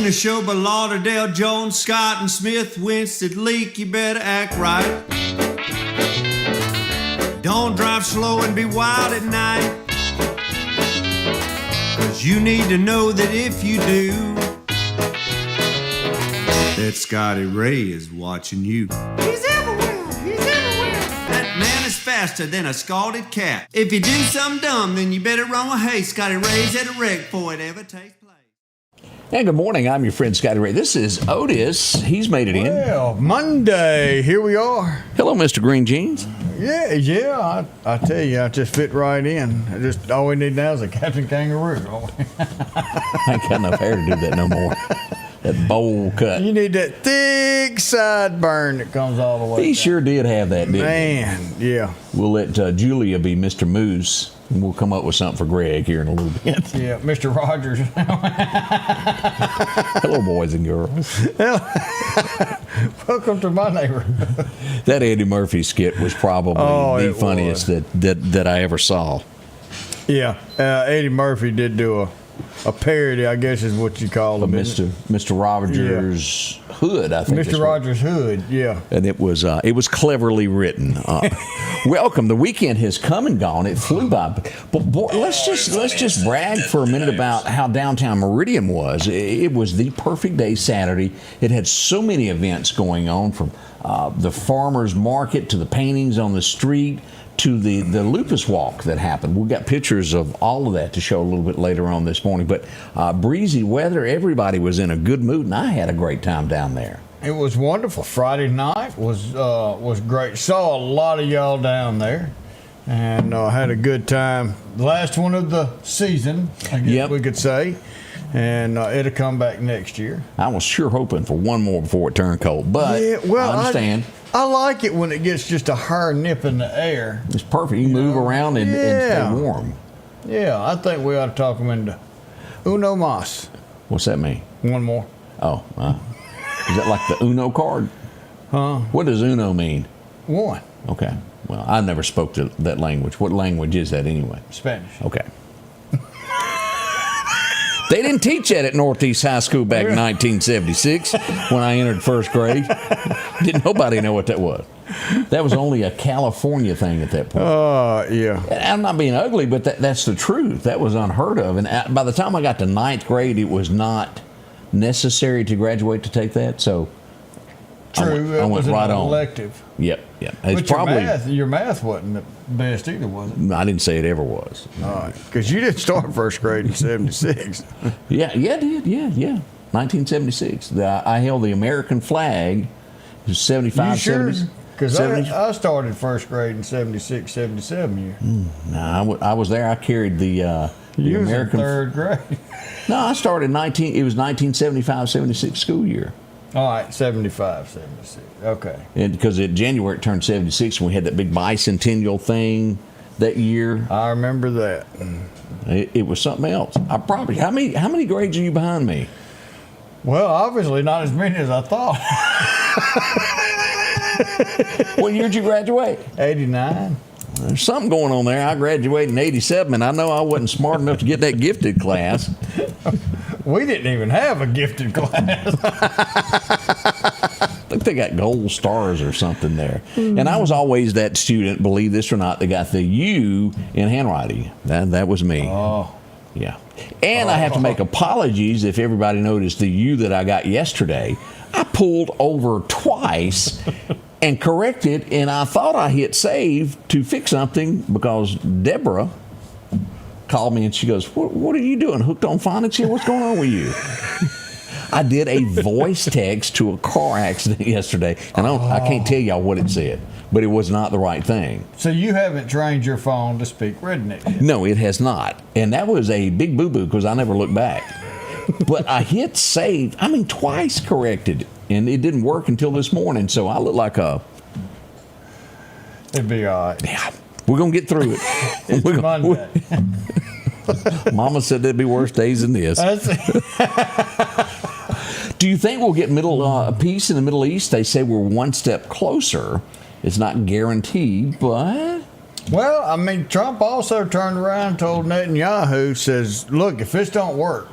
the show by Lauderdale, Jones, Scott, and Smith, Winston, Leak. You better act right. Don't drive slow and be wild at night. 'Cause you need to know that if you do, that Scotty Ray is watching you. He's everywhere. He's everywhere. That man is faster than a scalded cat. If you do something dumb, then you better run with haste. Scotty Ray's at a wreck before it ever takes place. Hey, good morning. I'm your friend Scotty Ray. This is Otis. He's made it in. Well, Monday, here we are. Hello, Mr. Green Jeans. Yeah. I tell you, I just fit right in. All we need now is a Captain Kangaroo. I ain't got enough hair to do that no more. That bowl cut. You need that thick sideburn that comes all the way He down. sure did have that, didn't he? Man, yeah. We'll let Julia be Mr. Moose, and we'll come up with something for Greg here in a little bit. Yeah, Mr. Rogers. Hello, boys and girls. Welcome to my neighborhood. That Eddie Murphy skit was probably the it funniest that I ever saw. Yeah, Eddie Murphy did do a parody, I guess is what you call Of him. Mr. Rogers' Hood, I think. Mr. Rogers' Hood, yeah. And it was cleverly written. Welcome. The weekend has come and gone. It flew by. But boy, let's just brag for a minute about how downtown Meridian was. It was the perfect day Saturday. It had so many events going on, from the farmers market to the paintings on the street to the lupus walk that happened. We've got pictures of all of that to show a little bit later on this morning. But breezy weather, everybody was in a good mood, and I had a great time down there. It was wonderful. Friday night was great. Saw a lot of y'all down there, and had a good time. The last one of the season, I guess we could say, and it'll come back next year. I was sure hoping for one more before it turned cold, but I understand. I like it when it gets just a hair nip in the air. It's perfect. You move around and stay warm. Yeah, I think we ought to talk them into uno mas. What's that mean? One more. Oh, is that like the Uno card? Huh? What does Uno mean? One. Okay. Well, I never spoke to that language. What language is that anyway? Spanish. Okay. They didn't teach that at Northeast High School back in 1976 when I entered first grade. Didn't nobody know what that was. That was only a California thing at that point. Yeah. I'm not being ugly, but that's the truth. That was unheard of. And by the time I got to ninth grade, it was not necessary to graduate to take that. So True. I went right on. Elective. Yep. But your math wasn't the best either, was it? I didn't say it ever was. All right. Because you didn't start first grade in 76. Yeah, I did. Yeah. 1976. I held the American flag. It was 75, You sure? 70. Because I started first grade in 76, 77 year. No, I was there. I carried the You was American. in third grade. No, I started it was 1975, 76 school year. All right, 75, 76. Okay. And because in January it turned 76, and we had that big bicentennial thing that year. I remember that. It was something else. How many grades are you behind me? Well, obviously not as many as I thought. What year did you graduate? 89. There's something going on there. I graduated in 87, and I know I wasn't smart enough to get that gifted class. We didn't even have a gifted class. I think they got gold stars or something there. And I was always that student, believe this or not, that got the U in handwriting. That was me. Oh. Yeah. And I have to make apologies if everybody noticed the U that I got yesterday. I pulled over twice and corrected, and I thought I hit save to fix something because Deborah called me and she goes, what are you doing? Hooked on phonics here? What's going on with you? I did a voice text to a car accident yesterday, and I can't tell y'all what it said, but it was not the right thing. So you haven't trained your phone to speak redneck yet? No, it has not. And that was a big boo-boo because I never looked back. But I hit save, twice corrected, and it didn't work until this morning, so I look like a... It'd be all right. Yeah, we're going to get through it. It's Monday. Mama said there'd be worse days than this. Do you think we'll get peace in the Middle East? They say we're one step closer. It's not guaranteed, but... Well, Trump also turned around and told Netanyahu, says, look, if this don't work,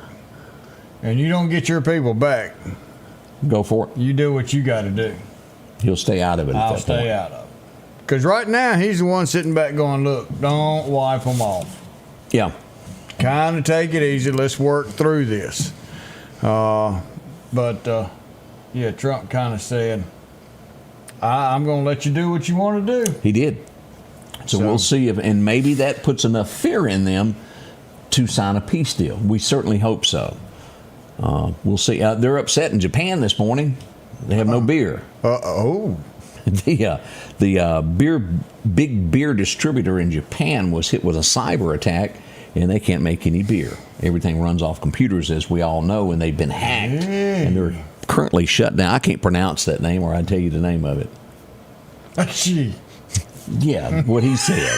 and you don't get your people back, go for it. you do what you got to do. He'll stay out of it. I'll stay out of it. Because right now, he's the one sitting back going, look, don't wipe them off. Yeah. Kind of take it easy. Let's work through this. But Trump kind of said, I'm going to let you do what you want to do. He did. So we'll see if, and maybe that puts enough fear in them to sign a peace deal. We certainly hope so. We'll see. They're upset in Japan this morning. They have no beer. Uh-oh. The big beer distributor in Japan was hit with a cyber attack, and they can't make any beer. Everything runs off computers, as we all know, and they've been hacked. And they're currently shut down. I can't pronounce that name, or I'd tell you the name of it. Gee. Yeah, what he said.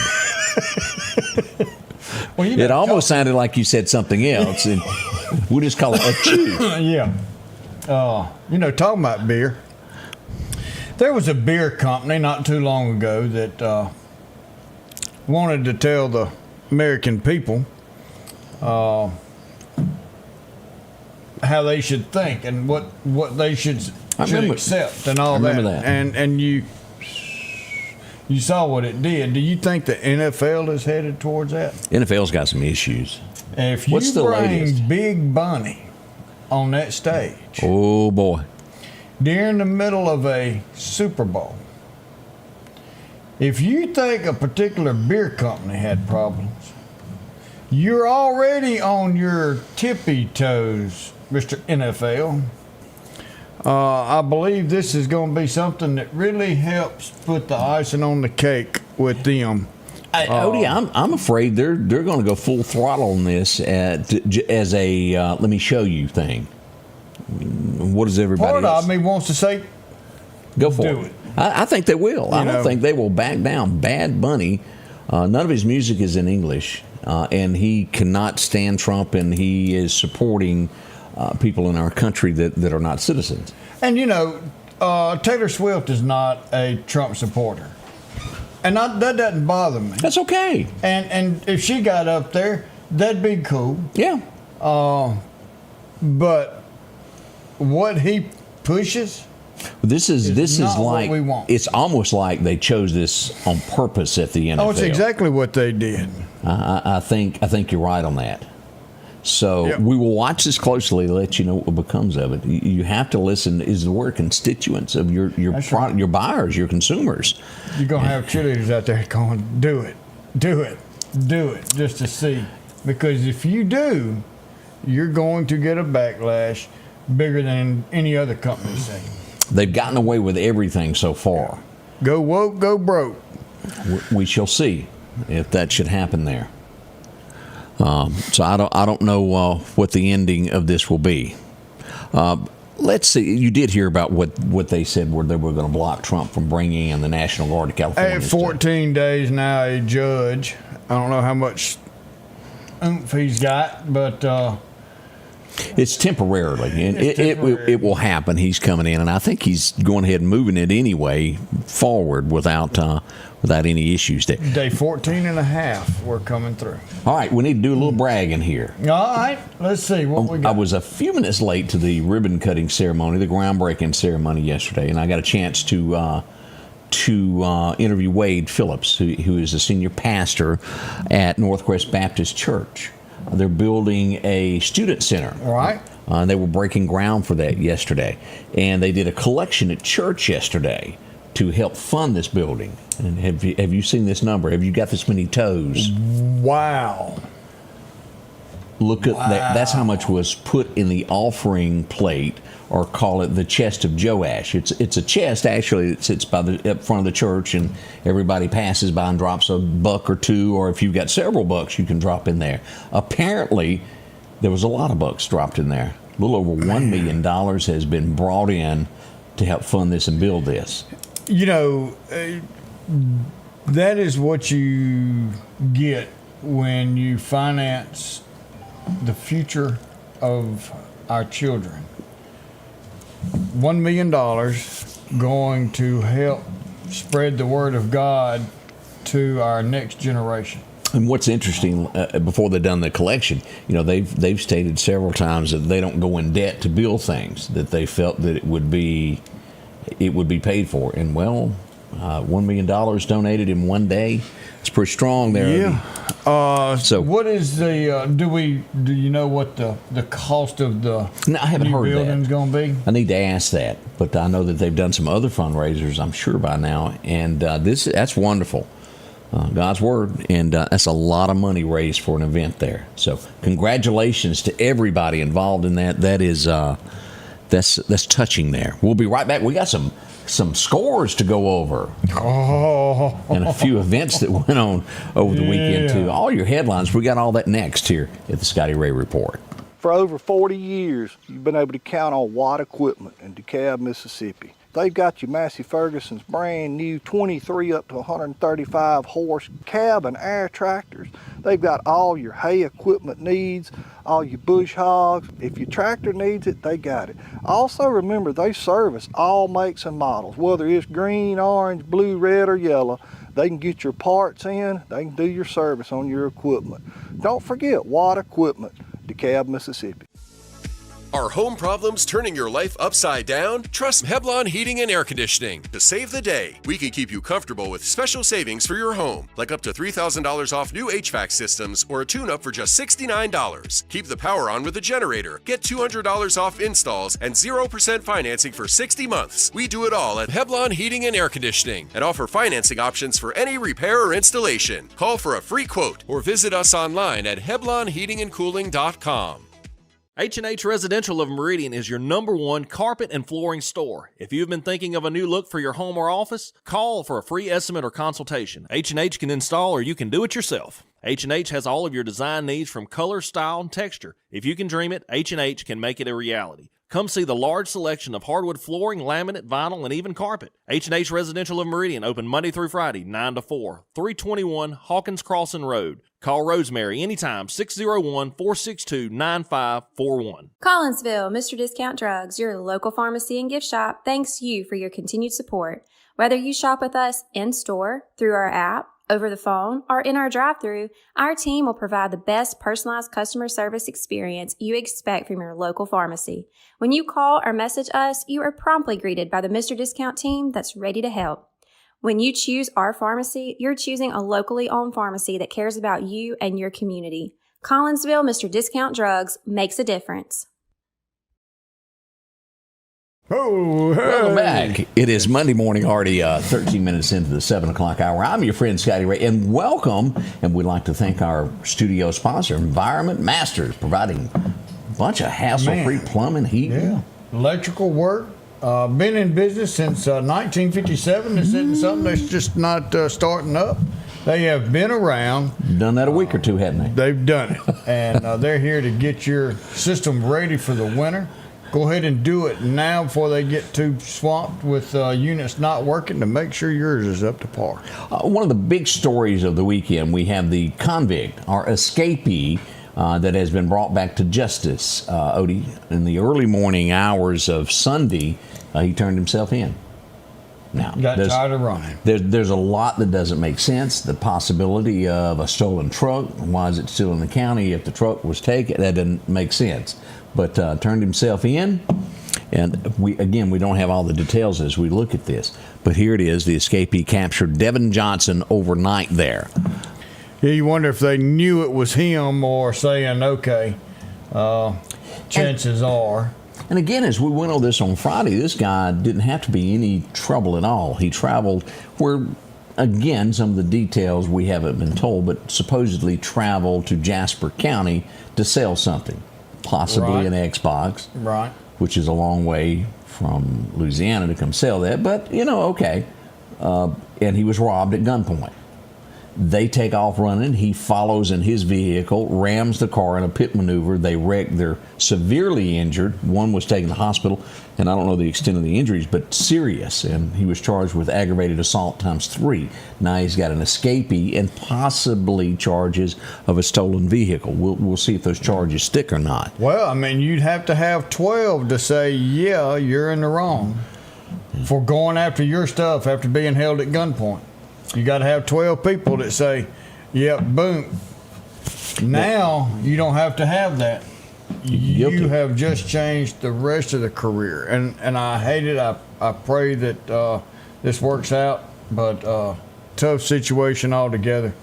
Well, it almost sounded like you said something else, and we'll just call it a chew. Yeah. Talking about beer. There was a beer company not too long ago that wanted to tell the American people how they should think and what they should accept and all that. I remember that. And you saw what it did. Do you think the NFL is headed towards that? NFL's got some issues. If you bring Big Bunny on that stage, oh boy, during the middle of a Super Bowl, if you think a particular beer company had problems, you're already on your tippy toes, Mr. NFL. I believe this is going to be something that really helps put the icing on the cake with them. Odie, I'm afraid they're going to go full throttle on this as a let me show you thing. What does everybody Part else? of me wants to say, go for do it. it. I think they will. I don't think they will back down. Bad Bunny, none of his music is in English, and he cannot stand Trump, and he is supporting people in our country that are not citizens. And Taylor Swift is not a Trump supporter, and that doesn't bother me. That's okay. And if she got up there, that'd be cool. Yeah. But what he pushes, this is not like what we want. It's almost like they chose this on purpose at the NFL. Oh, it's exactly what they did. I think you're right on that. So we will watch this closely to let you know what becomes of it. You have to listen. Is the word constituents of your product, your buyers, your consumers. You're gonna have cheerleaders out there going, "Do it, do it, do it," just to see. Because if you do, you're going to get a backlash bigger than any other company say. They've gotten away with everything so far. Go woke, go broke. We shall see if that should happen there. So I don't know what the ending of this will be. Let's see. You did hear about what they said where they were going to block Trump from bringing in the National Guard to California. At 14 days now, a judge. I don't know how much oomph he's got, but it's temporarily, and it will happen. He's coming in, and I think he's going ahead and moving it anyway forward without any issues there. Day 14 and a half, we're coming through. All right, we need to do a little bragging here. All right, let's see what we got. I was a few minutes late to the ribbon cutting ceremony, the groundbreaking ceremony yesterday, and I got a chance to interview Wade Phillips, who is a senior pastor at Northcrest Baptist Church. They're building a student center. All right. They were breaking ground for that yesterday. And they did a collection at church yesterday to help fund this building. And have you seen this number? Have you got this many toes? Wow. Look at that. That's how much was put in the offering plate, or call it the chest of Joash. It's a chest, actually, that sits up front of the church, and everybody passes by and drops a buck or two, or if you've got several bucks, you can drop in there. Apparently, there was a lot of bucks dropped in there. A little over $1 million has been brought in to help fund this and build this. That is what you get when you finance the future of our children. $1 million going to help spread the word of God to our next generation. And what's interesting, before they've done the collection, they've stated several times that they don't go in debt to build things, that they felt that it would be paid for. And $1 million donated in one day. It's pretty strong there. Yeah. So what is the? Do you know what the cost of the I haven't heard building's going to be? I need to ask that, but I know that they've done some other fundraisers, I'm sure, by now, and that's wonderful. God's word, and that's a lot of money raised for an event there. So congratulations to everybody involved in that. That is that's touching there. We'll be right back. We got some scores to go over, and a few events that went on over the weekend too. All your headlines, we got all that next here at the Scotty Ray Report. For over 40 years, you've been able to count on Watt Equipment in DeKalb, Mississippi. They've got your Massey Ferguson's brand new 23 up to 135 horse cab and air tractors. They've got all your hay equipment needs, all your bush hogs. If your tractor needs it, they got it. Also remember, they service all makes and models, whether it's green, orange, blue, red, or yellow. They can get your parts in, they can do your service on your equipment. Don't forget Watt Equipment, DeKalb, Mississippi. Are home problems turning your life upside down? Trust Heblon Heating and Air Conditioning to save the day. We can keep you comfortable with special savings for your home, like up to $3,000 off new HVAC systems or a tune-up for just $69. Keep the power on with a generator. Get $200 off installs and 0% financing for 60 months. We do it all at Heblon Heating and Air Conditioning and offer financing options for any repair or installation. Call for a free quote or visit us online at HeblonHeatingandCooling.com. H&H Residential of Meridian is your #1 carpet and flooring store. If you've been thinking of a new look for your home or office, call for a free estimate or consultation. H&H can install or you can do it yourself. H&H has all of your design needs from color, style, and texture. If you can dream it, H&H can make it a reality. Come see the large selection of hardwood flooring, laminate, vinyl, and even carpet. H&H Residential of Meridian, open Monday through Friday, 9 to 4, 321 Hawkins Crossing Road. Call Rosemary anytime, 601-462-9541. Collinsville, Mr. Discount Drugs, your local pharmacy and gift shop, thanks you for your continued support. Whether you shop with us in-store, through our app, over the phone, or in our drive-thru, our team will provide the best personalized customer service experience you expect from your local pharmacy. When you call or message us, you are promptly greeted by the Mr. Discount team that's ready to help. When you choose our pharmacy, you're choosing a locally owned pharmacy that cares about you and your community. Collinsville, Mr. Discount Drugs makes a difference. Oh, hey. Welcome back. It is Monday morning, already 13 minutes into the 7 o'clock hour. I'm your friend Scotty Ray, and welcome. And we'd like to thank our studio sponsor, Environment Masters, providing a bunch of hassle-free plumbing, heating. Electrical work. Been in business since 1957. This isn't something that's just not starting up. They have been around. Done that a week or two, haven't they? They've done it. And they're here to get your system ready for the winter. Go ahead and do it now before they get too swamped with units not working, to make sure yours is up to par. One of the big stories of the weekend, we have the convict, our escapee, that has been brought back to justice. Odie, in the early morning hours of Sunday, he turned himself in. Now, got tired of running. There's a lot that doesn't make sense. The possibility of a stolen truck. Why is it still in the county if the truck was taken? That doesn't make sense. But turned himself in, and we don't have all the details as we look at this. But here it is: the escapee captured Devin Johnson overnight there. Yeah, you wonder if they knew it was him or saying, okay, chances are. And again, as we went over this on Friday, this guy didn't have to be any trouble at all. He traveled where, again, some of the details we haven't been told, but supposedly traveled to Jasper County to sell something, possibly an Xbox, right? Which is a long way from Louisiana to come sell that, but, okay. And he was robbed at gunpoint. They take off running. He follows in his vehicle, rams the car in a pit maneuver. They wreck. They're severely injured. One was taken to the hospital, and I don't know the extent of the injuries, but serious. And he was charged with aggravated assault ×3. Now he's got an escapee and possibly charges of a stolen vehicle. We'll see if those charges stick or not. Well, I mean, you'd have to have 12 to say, yeah, you're in the wrong for going after your stuff after being held at gunpoint. You got to have 12 people that say, Yep, boom. Now you don't have to have that. You have just changed the rest of the career, and I hate it. I pray that this works out, but tough situation altogether.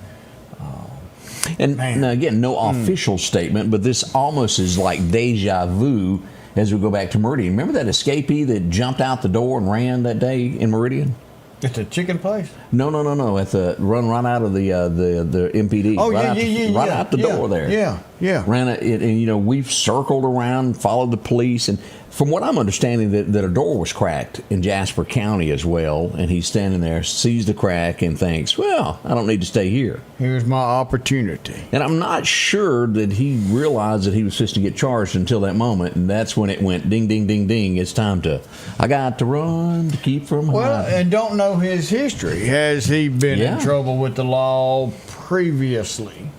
And now, again, no official statement, but this almost is like deja vu as we go back to Meridian. Remember that escapee that jumped out the door and ran that day in Meridian? At the chicken place? No. At the run right out of the MPD. Oh, right out the door there. Yeah. Ran it, and we've circled around, followed the police, and from what I'm understanding, that a door was cracked in Jasper County as well, and he's standing there, sees the crack, and thinks, well, I don't need to stay here. Here's my opportunity. And I'm not sure that he realized that he was supposed to get charged until that moment, and that's when it went ding, ding, ding, ding. It's time I got to run to keep from hiding. Well, and don't know his history. Has he been in trouble with the law previously?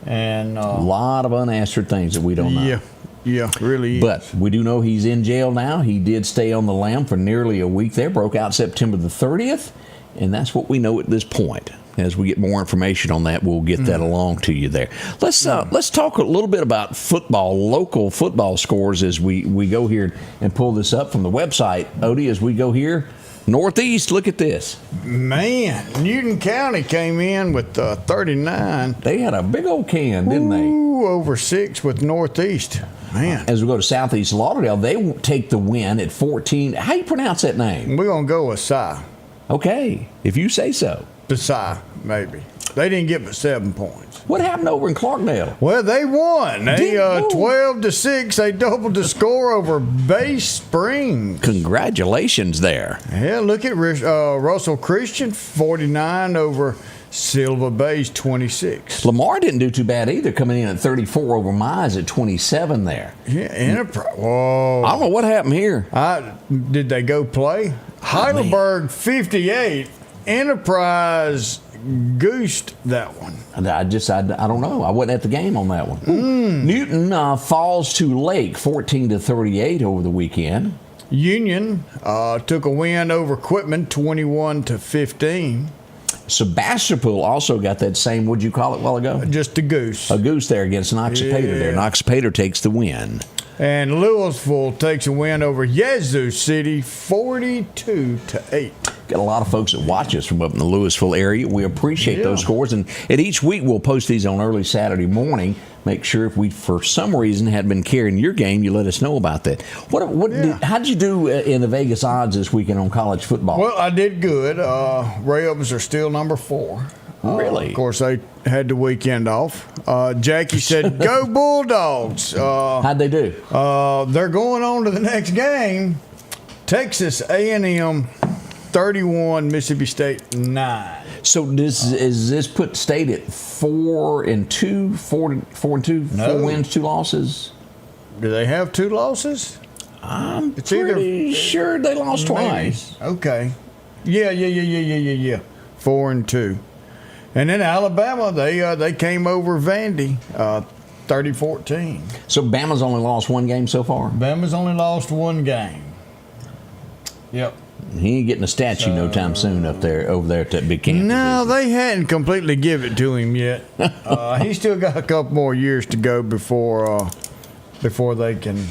And a lot of unanswered things that we don't know. Yeah, really is. But we do know he's in jail now. He did stay on the lam for nearly a week there, broke out September the 30th, and that's what we know at this point. As we get more information on that, we'll get that along to you there. Let's talk a little bit about football, local football scores as we go here and pull this up from the website. Odie, as we go here, Northeast, look at this. Man, Newton County came in with 39. They had a big old can, didn't they? Ooh, over 6 with Northeast. Man. As we go to Southeast Lauderdale, they take the win at 14. How do you pronounce that name? We're going to go with Psy. Okay, if you say so. Psy, maybe. They didn't get but 7 points. What happened over in Clarkdale? Well, they won. They 12-6. They doubled the score over Bay Springs. Congratulations there. Yeah, look at Russell Christian, 49 over Silva Bay's 26. Lamar didn't do too bad either, coming in at 34 over Mize at 27 there. Yeah, Enterprise. Whoa. I don't know what happened here. Did they go play? Heidelberg 58. Enterprise goosed that one. I don't know. I wasn't at the game on that one. Newton falls to Lake 14-38 over the weekend. Union took a win over Quitman 21-15. Sebastopol also got that same, what'd you call it a while ago? Just a goose. A goose there against Noxapater there. Noxapater takes the win. And Louisville takes a win over Yazoo City 42-8. Got a lot of folks that watch us from up in the Louisville area. We appreciate those scores. And each week we'll post these on early Saturday morning. Make sure if we, for some reason, had been carrying your game, you let us know about that. How did you do in the Vegas odds this weekend on college football? Well, I did good. Ravens are still number 4. Really? Of course, they had the weekend off. Jackie said, "Go Bulldogs." How'd they do? They're going on to the next game. Texas A&M 31, Mississippi State 9. So is this put State at 4-2, 4-2, No. 4 wins, 2 losses? Do they have 2 losses? I'm pretty sure they lost twice. Okay. Yeah. 4-2. And then Alabama, they came over Vandy, 30-14. So Bama's only lost 1 game so far? Bama's only lost 1 game. Yep. He ain't getting a statue no time soon over there at that big campus. No, they hadn't completely give it to him yet. He's still got a couple more years to go before they can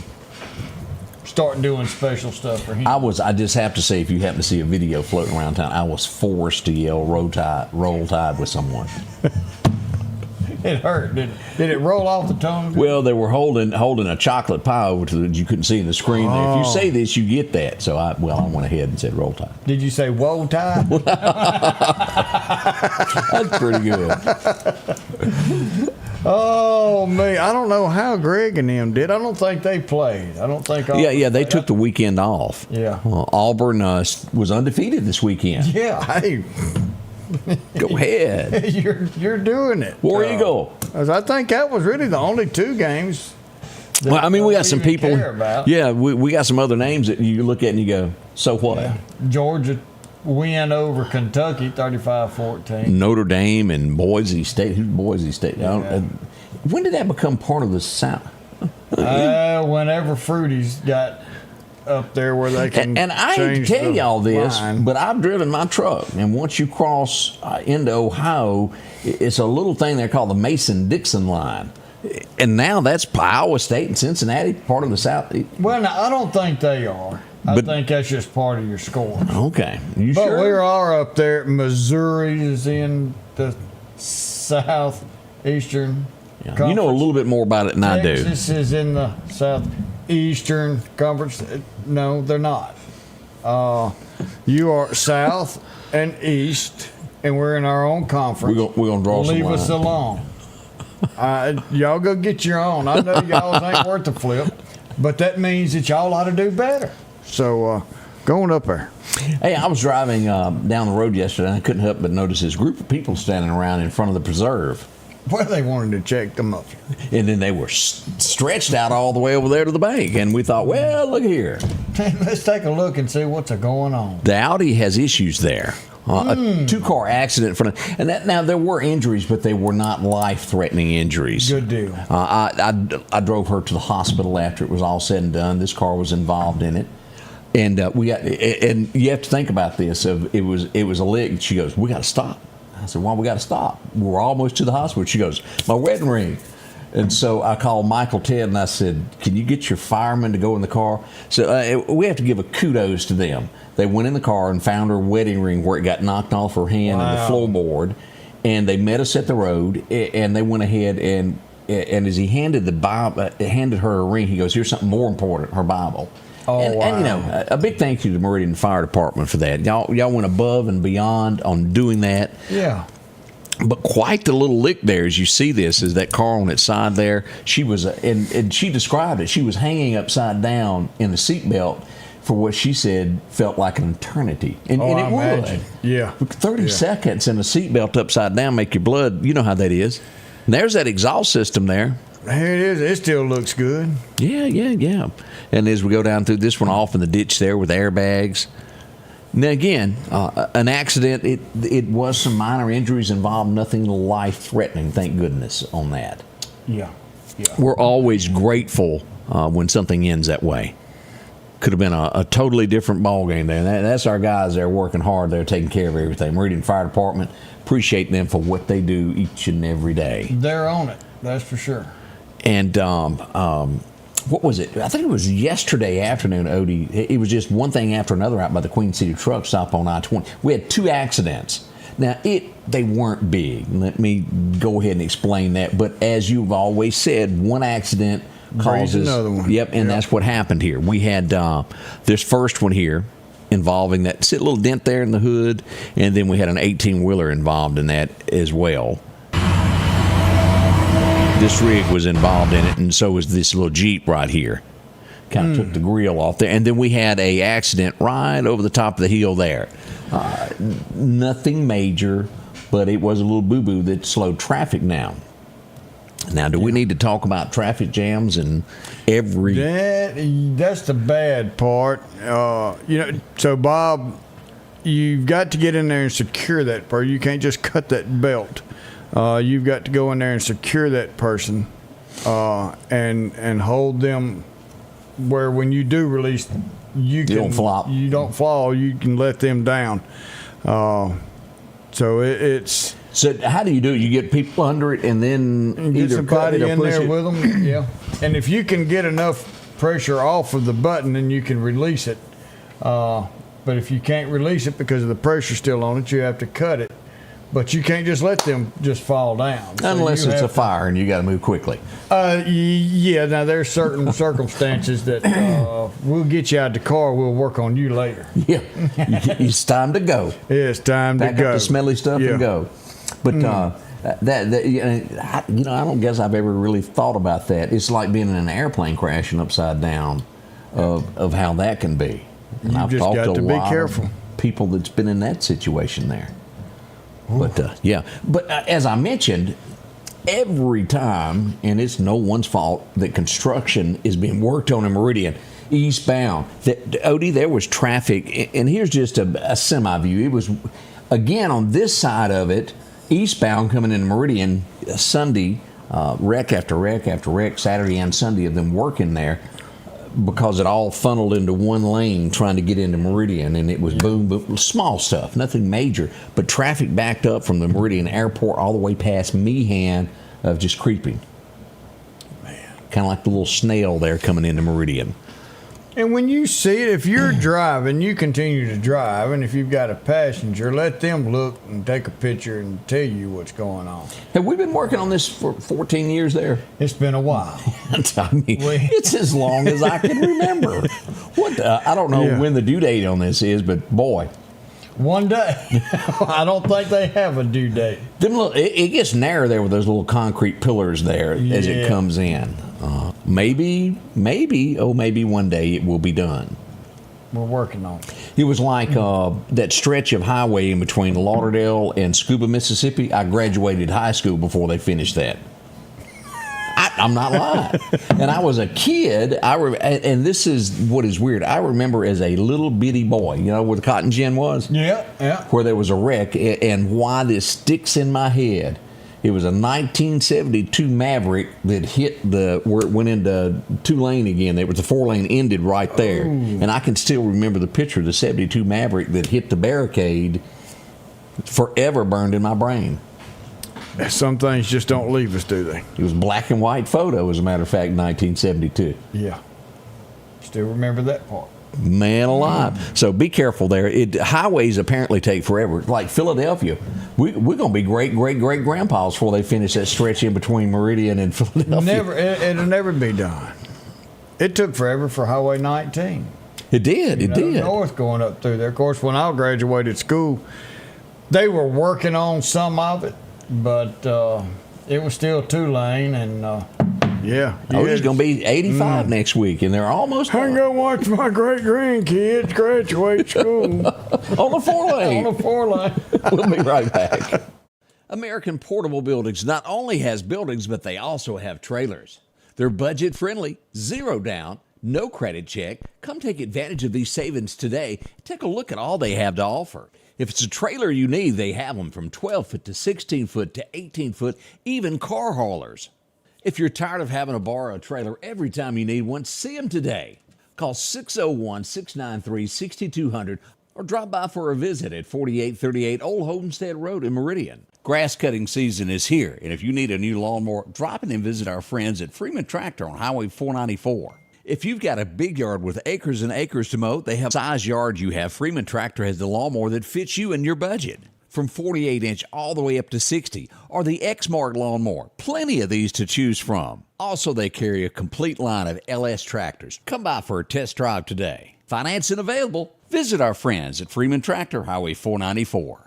start doing special stuff for him. I just have to say, if you happen to see a video floating around town, I was forced to yell roll tide with someone. It hurt. Did it roll off the tongue? Well, they were holding a chocolate pie over to that you couldn't see in the screen there. If you say this, you get that. So I went ahead and said roll tide. Did you say woe tide? That's pretty good. Oh, man. I don't know how Greg and them did. I don't think they played. I don't think. Yeah, they took the weekend off. Yeah. Auburn was undefeated this weekend. Yeah, hey. Go ahead. You're doing it. Where you go? I think that was really the only 2 games. Well, I mean, we got some people. Yeah, we got some other names that you look at and you go, so what? Yeah. Georgia win over Kentucky 35-14. Notre Dame and Boise State. Who's Boise State? Yeah. When did that become part of the South? Whenever Fruity's got up there where they can. And I hate to change tell the y'all this, line. but I've driven my truck, and once you cross into Ohio, it's a little thing they call the Mason-Dixon line. And now that's Iowa State and Cincinnati, part of the South. Well, now, I don't think they are. I think that's just part of your score. Okay. You But sure? we are up there. Missouri is in the southeastern. Yeah. You know a little bit more about it than I do. Texas is in the southeastern conference. No, they're not. You are south and east, and we're in our own conference. We're gonna draw some Leave us line. alone. Y'all go get your own. I know y'all ain't worth the flip, but that means that y'all ought to do better. So going up there. Hey, I was driving down the road yesterday, and I couldn't help but notice this group of people standing around in front of the preserve. Well, they wanted to check them up. And then they were stretched out all the way over there to the bank. And we thought, well, look here. Let's take a look and see what's going on. The Audi has issues there. A two-car accident in front of, and that, now there were injuries, but they were not life-threatening injuries. Good deal. I drove her to the hospital after it was all said and done. This car was involved in it, and and you have to think about this. It was a lick. She goes, "We got to stop." I said, "Why we got to stop? We're almost to the hospital." She goes, "My wedding ring." And so I called Michael Ted and I said, "Can you get your fireman to go in the car?" So we have to give a kudos to them. They went in the car and found her wedding ring where it got knocked off her hand in the floorboard, and they met us at the road. And they went ahead and as he handed handed her a ring, he goes, "Here's something more important, her Bible." And you know, a big thank you to the Meridian Fire Department for that. Y'all went above and beyond on doing that. Yeah. But quite the little lick there, as you see this, is that car on its side there. She was, and she described it. She was hanging upside down in the seatbelt for what she said felt like an eternity, and it would. Yeah. 30 seconds in a seatbelt upside down make your blood. You know how that is. And there's that exhaust system there. Here it is. It still looks good. Yeah. And as we go down through this one, off in the ditch there with airbags. Now again, an accident. It was some minor injuries involved, nothing life-threatening. Thank goodness on that. Yeah. We're always grateful when something ends that way. Could have been a totally different ball game there. And that's our guys. They're working hard. They're taking care of everything. Meridian Fire Department, appreciate them for what they do each and every day. They're on it. That's for sure. And what was it? I think it was yesterday afternoon, Odie. It was just one thing after another out by the Queen City truck stop on I-20. We had 2 accidents. Now, they weren't big. Let me go ahead and explain that. But as you've always said, one accident causes another one. Yep, and that's what happened here. We had this first one here involving that little dent there in the hood, and then we had an 18-wheeler involved in that as well. This rig was involved in it, and so was this little Jeep right here. Kind of took the grill off there. And then we had a accident right over the top of the hill there. Nothing major, but it was a little boo-boo that slowed traffic down. Now, do we need to talk about traffic jams and every... That's the bad part. So, Bob, you've got to get in there and secure that person. You can't just cut that belt. You've got to go in there and secure that person and hold them where when you do release, you don't flop. You don't fall. You can let them down. So it's... So how do you do it? You get people under it and then get either somebody cut it or in push there it? with them. Yeah. And if you can get enough pressure off of the button, then you can release it. But if you can't release it because of the pressure still on it, you have to cut it. But you can't just let them just fall down. Unless it's a fire and you got to move quickly. Yeah, now there's certain circumstances that we'll get you out of the car. We'll work on you later. Yeah, it's time to go. Yeah, it's time to Pack go. up the smelly stuff and go. But I don't guess I've ever really thought about that. It's like being in an airplane crashing upside down of how that can be. And I've just talked got to a to be lot careful. of people that's been in that situation there. But But as I mentioned, every time, and it's no one's fault, that construction is being worked on in Meridian eastbound. Odie, there was traffic, and here's just a semi view. It was again on this side of it, eastbound coming into Meridian Sunday, wreck after wreck after wreck, Saturday and Sunday of them working there. because it all funneled into one lane trying to get into Meridian, and it was boom, boom, small stuff, nothing major, but traffic backed up from the Meridian Airport all the way past Meehan of just creeping. Man, kind of like the little snail there coming into Meridian. And when you see it, if you're driving, you continue to drive, and if you've got a passenger, let them look and take a picture and tell you what's going on. Have we been working on this for 14 years there? It's been a while. I mean, it's as long as I can remember. I don't know when the due date on this is, but boy. One day. I don't think they have a due date. It gets narrow there with those little concrete pillars there as it comes in. Maybe one day it will be done. We're working on it. It was like that stretch of highway in between Lauderdale and Scuba, Mississippi. I graduated high school before they finished that. I'm not lying. And I was a kid. And this is what is weird. I remember as a little bitty boy, you know where the cotton gin was? Yeah. Where there was a wreck. And why this sticks in my head. It was a 1972 Maverick that hit where it went into 2-lane again. It was the 4-lane ended right there. Ooh. And I can still remember the picture of the 72 Maverick that hit the barricade. Forever burned in my brain. Some things just don't leave us, do they? It was a black and white photo, as a matter of fact, in 1972. Yeah. Still remember that part. Man alive. So be careful there. Highways apparently take forever. Like Philadelphia, we're going to be great-great-great-grandpas before they finish that stretch in between Meridian and Philadelphia. It'll never be done. It took forever for Highway 19. It did. It did. North going up through there. Of course, when I graduated school, they were working on some of it, but it was still 2-lane, and He's going to be 85 next week, and they're almost I'm going to watch my great-grandkids graduate school. On the 4-lane. On the 4-lane. We'll be right back. American Portable Buildings not only has buildings, but they also have trailers. They're budget-friendly, 0 down, no credit check. Come take advantage of these savings today. Take a look at all they have to offer. If it's a trailer you need, they have them from 12-foot to 16-foot to 18-foot, even car haulers. If you're tired of having to borrow a trailer every time you need one, see them today. Call 601-693-6200 or drop by for a visit at 4838 Old Homestead Road in Meridian. Grass cutting season is here, and if you need a new lawnmower, drop in and visit our friends at Freeman Tractor on Highway 494. If you've got a big yard with acres and acres to mow, they have the size yard you have. Freeman Tractor has the lawnmower that fits you and your budget. From 48-inch all the way up to 60, or the X-Mark lawnmower. Plenty of these to choose from. Also, they carry a complete line of LS tractors. Come by for a test drive today. Financing available. Visit our friends at Freeman Tractor, Highway 494.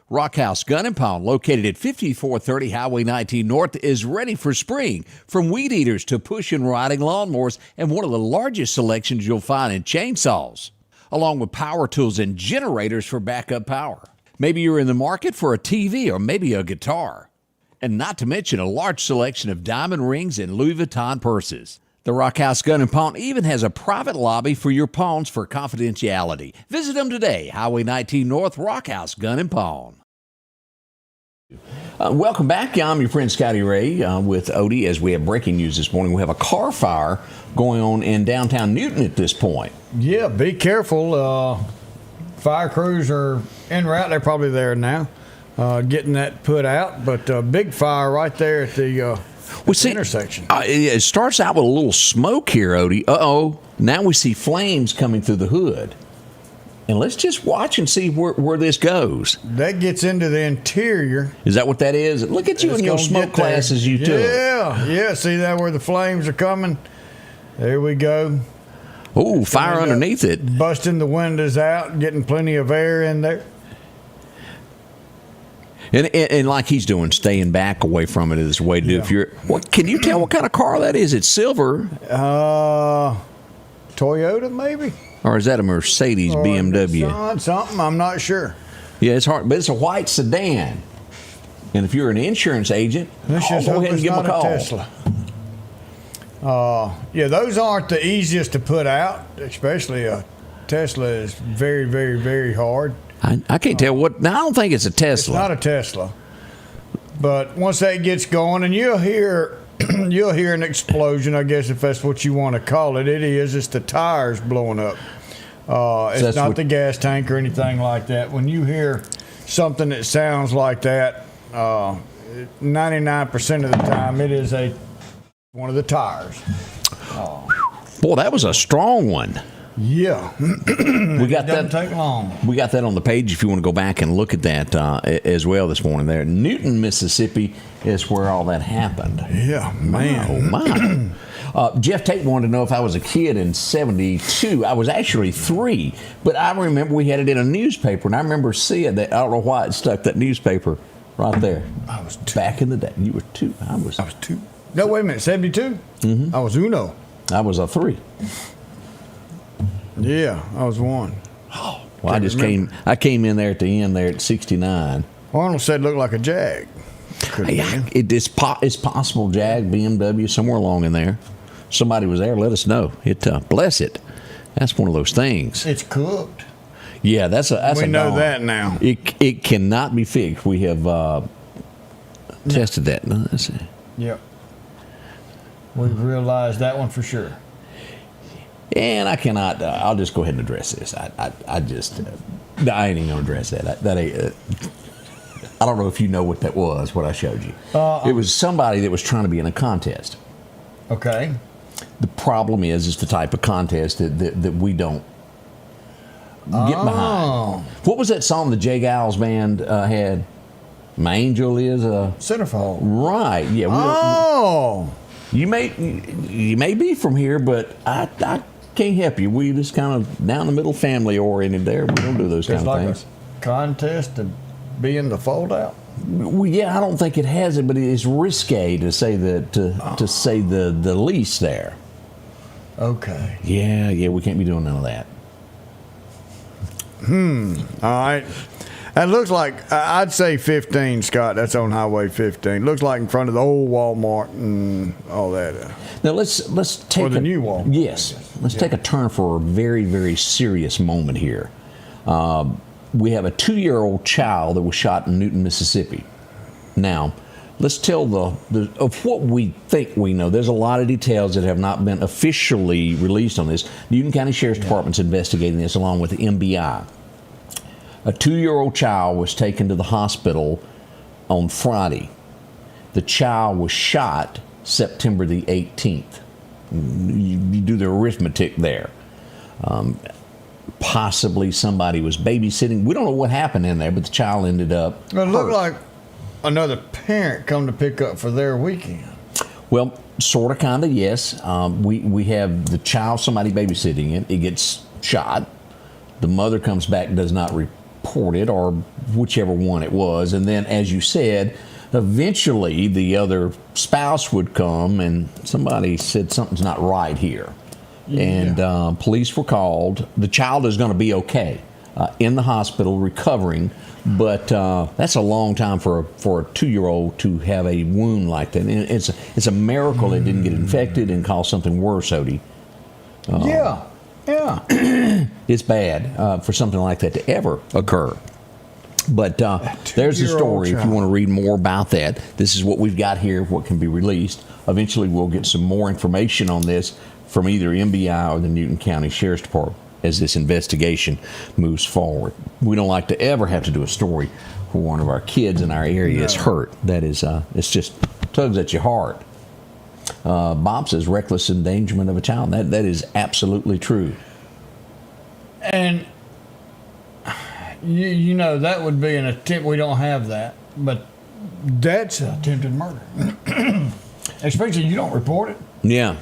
Rockhouse Gun & Pawn, located at 5430 Highway 19 North, is ready for spring. From weed eaters to push and riding lawnmowers, and one of the largest selections you'll find in chainsaws, along with power tools and generators for backup power. Maybe you're in the market for a TV or maybe a guitar. And not to mention a large selection of diamond rings and Louis Vuitton purses. The Rockhouse Gun & Pawn even has a private lobby for your pawns for confidentiality. Visit them today, Highway 19 North, Rockhouse Gun & Pawn. Welcome back. I'm your friend Scotty Ray with Odie. As we have breaking news this morning, we have a car fire going on in downtown Newton at this point. Yeah, be careful. Fire crews are en route. They're probably there now, getting that put out. But big fire right there at the intersection. It starts out with a little smoke here, Odie. Uh-oh. Now we see flames coming through the hood. And let's just watch and see where this goes. That gets into the interior. Is that what that is? Look at you in your smoke classes you took. Yeah. See that where the flames are coming? There we go. Oh, fire underneath it. Busting the windows out, getting plenty of air in there. And like he's doing, staying back away from it is the way to do. If you're, can you tell what kind of car that is? It's silver. Toyota, maybe. Or is that a Mercedes, or BMW? Something, I'm not sure. Yeah, it's hard, but it's a white sedan. And if you're an insurance agent, go ahead and give them a call. Tesla. Those aren't the easiest to put out, especially a Tesla is very, very, very hard. I can't tell what. Now, I don't think it's a Tesla. It's not a Tesla. But once that gets going, and you'll hear you'll hear an explosion, I guess, if that's what you want to call it. It's the tires blowing up. It's not the gas tank or anything like that. When you hear something that sounds like that, 99% of the time it is one of the tires. Boy, that was a strong one. Yeah. We got Doesn't take long. We got that on the page if you want to go back and look at that as well this morning there. Newton, Mississippi is where all that happened. Yeah, man. Oh, my. Jeff Tate wanted to know if I was a kid in 72. I was actually 3, but I remember we had it in a newspaper, and I remember seeing that. I don't know why it stuck, that newspaper right there. I was 2. Back in the day. You were 2. I was 2. No, wait a minute. 72? Mm-hmm. I was uno. I was a 3. Yeah, I was 1. Oh, well, I came in there at the end there at 69. Arnold said it looked like a Jag. It's possible Jag, BMW, somewhere along in there. Somebody was there. Let us know. Bless it. That's one of those things. It's cooked. Yeah, that's we know that now. It cannot be fixed. We have tested that. No, let's see. Yep. We've realized that one for sure. And I cannot. I'll just go ahead and address this. I ain't even gonna address that. That ain't. I don't know if you know what that was. What I showed you. It was somebody that was trying to be in a contest. Okay. The problem is the type of contest that we don't get behind. What was that song the Jay Giles band had? My Angel is a centerfold. Right. Yeah. You may be from here, but I can't help you. We just kind of down the middle family oriented there. We don't do those kind of things. A contest to be in the fold out. Well, yeah, I don't think it has it, but it's risque to say that to say the least there. Okay. Yeah, we can't be doing none of that. All right. That looks like, I'd say 15, Scott. That's on Highway 15. Looks like in front of the old Walmart and all that. Now let's take or the new Walmart. Yes, let's take a turn for a very, very serious moment here. We have a 2-year-old child that was shot in Newton, Mississippi. Now, let's tell of what we think we know. There's a lot of details that have not been officially released on this. Newton County Sheriff's Department's investigating this along with the MBI. A 2-year-old child was taken to the hospital on Friday. The child was shot September the 18th. You do the arithmetic there. Possibly somebody was babysitting. We don't know what happened in there, but the child ended up It looked like another parent come to pick up for their weekend. Well, sort of, kind of, yes. We have the child, somebody babysitting it. It gets shot. The mother comes back and does not report it, or whichever one it was. And then, as you said, eventually the other spouse would come and somebody said something's not right here. Yeah. And police were called. The child is going to be okay in the hospital recovering, but that's a long time for a 2-year-old to have a wound like that. And it's a miracle it didn't get infected and cause something worse, Odie. Yeah. It's bad for something like that to ever occur. But there's the story. If you want to read more about that, this is what we've got here, what can be released. Eventually, we'll get some more information on this from either MBI or the Newton County Sheriff's Department as this investigation moves forward. We don't like to ever have to do a story where one of our kids in our area is hurt. That is, it's just tugs at your heart. Bob says reckless endangerment of a child. That is absolutely true. And you know that would be an attempt. We don't have that, but that's attempted murder. Especially you don't report it. Yeah,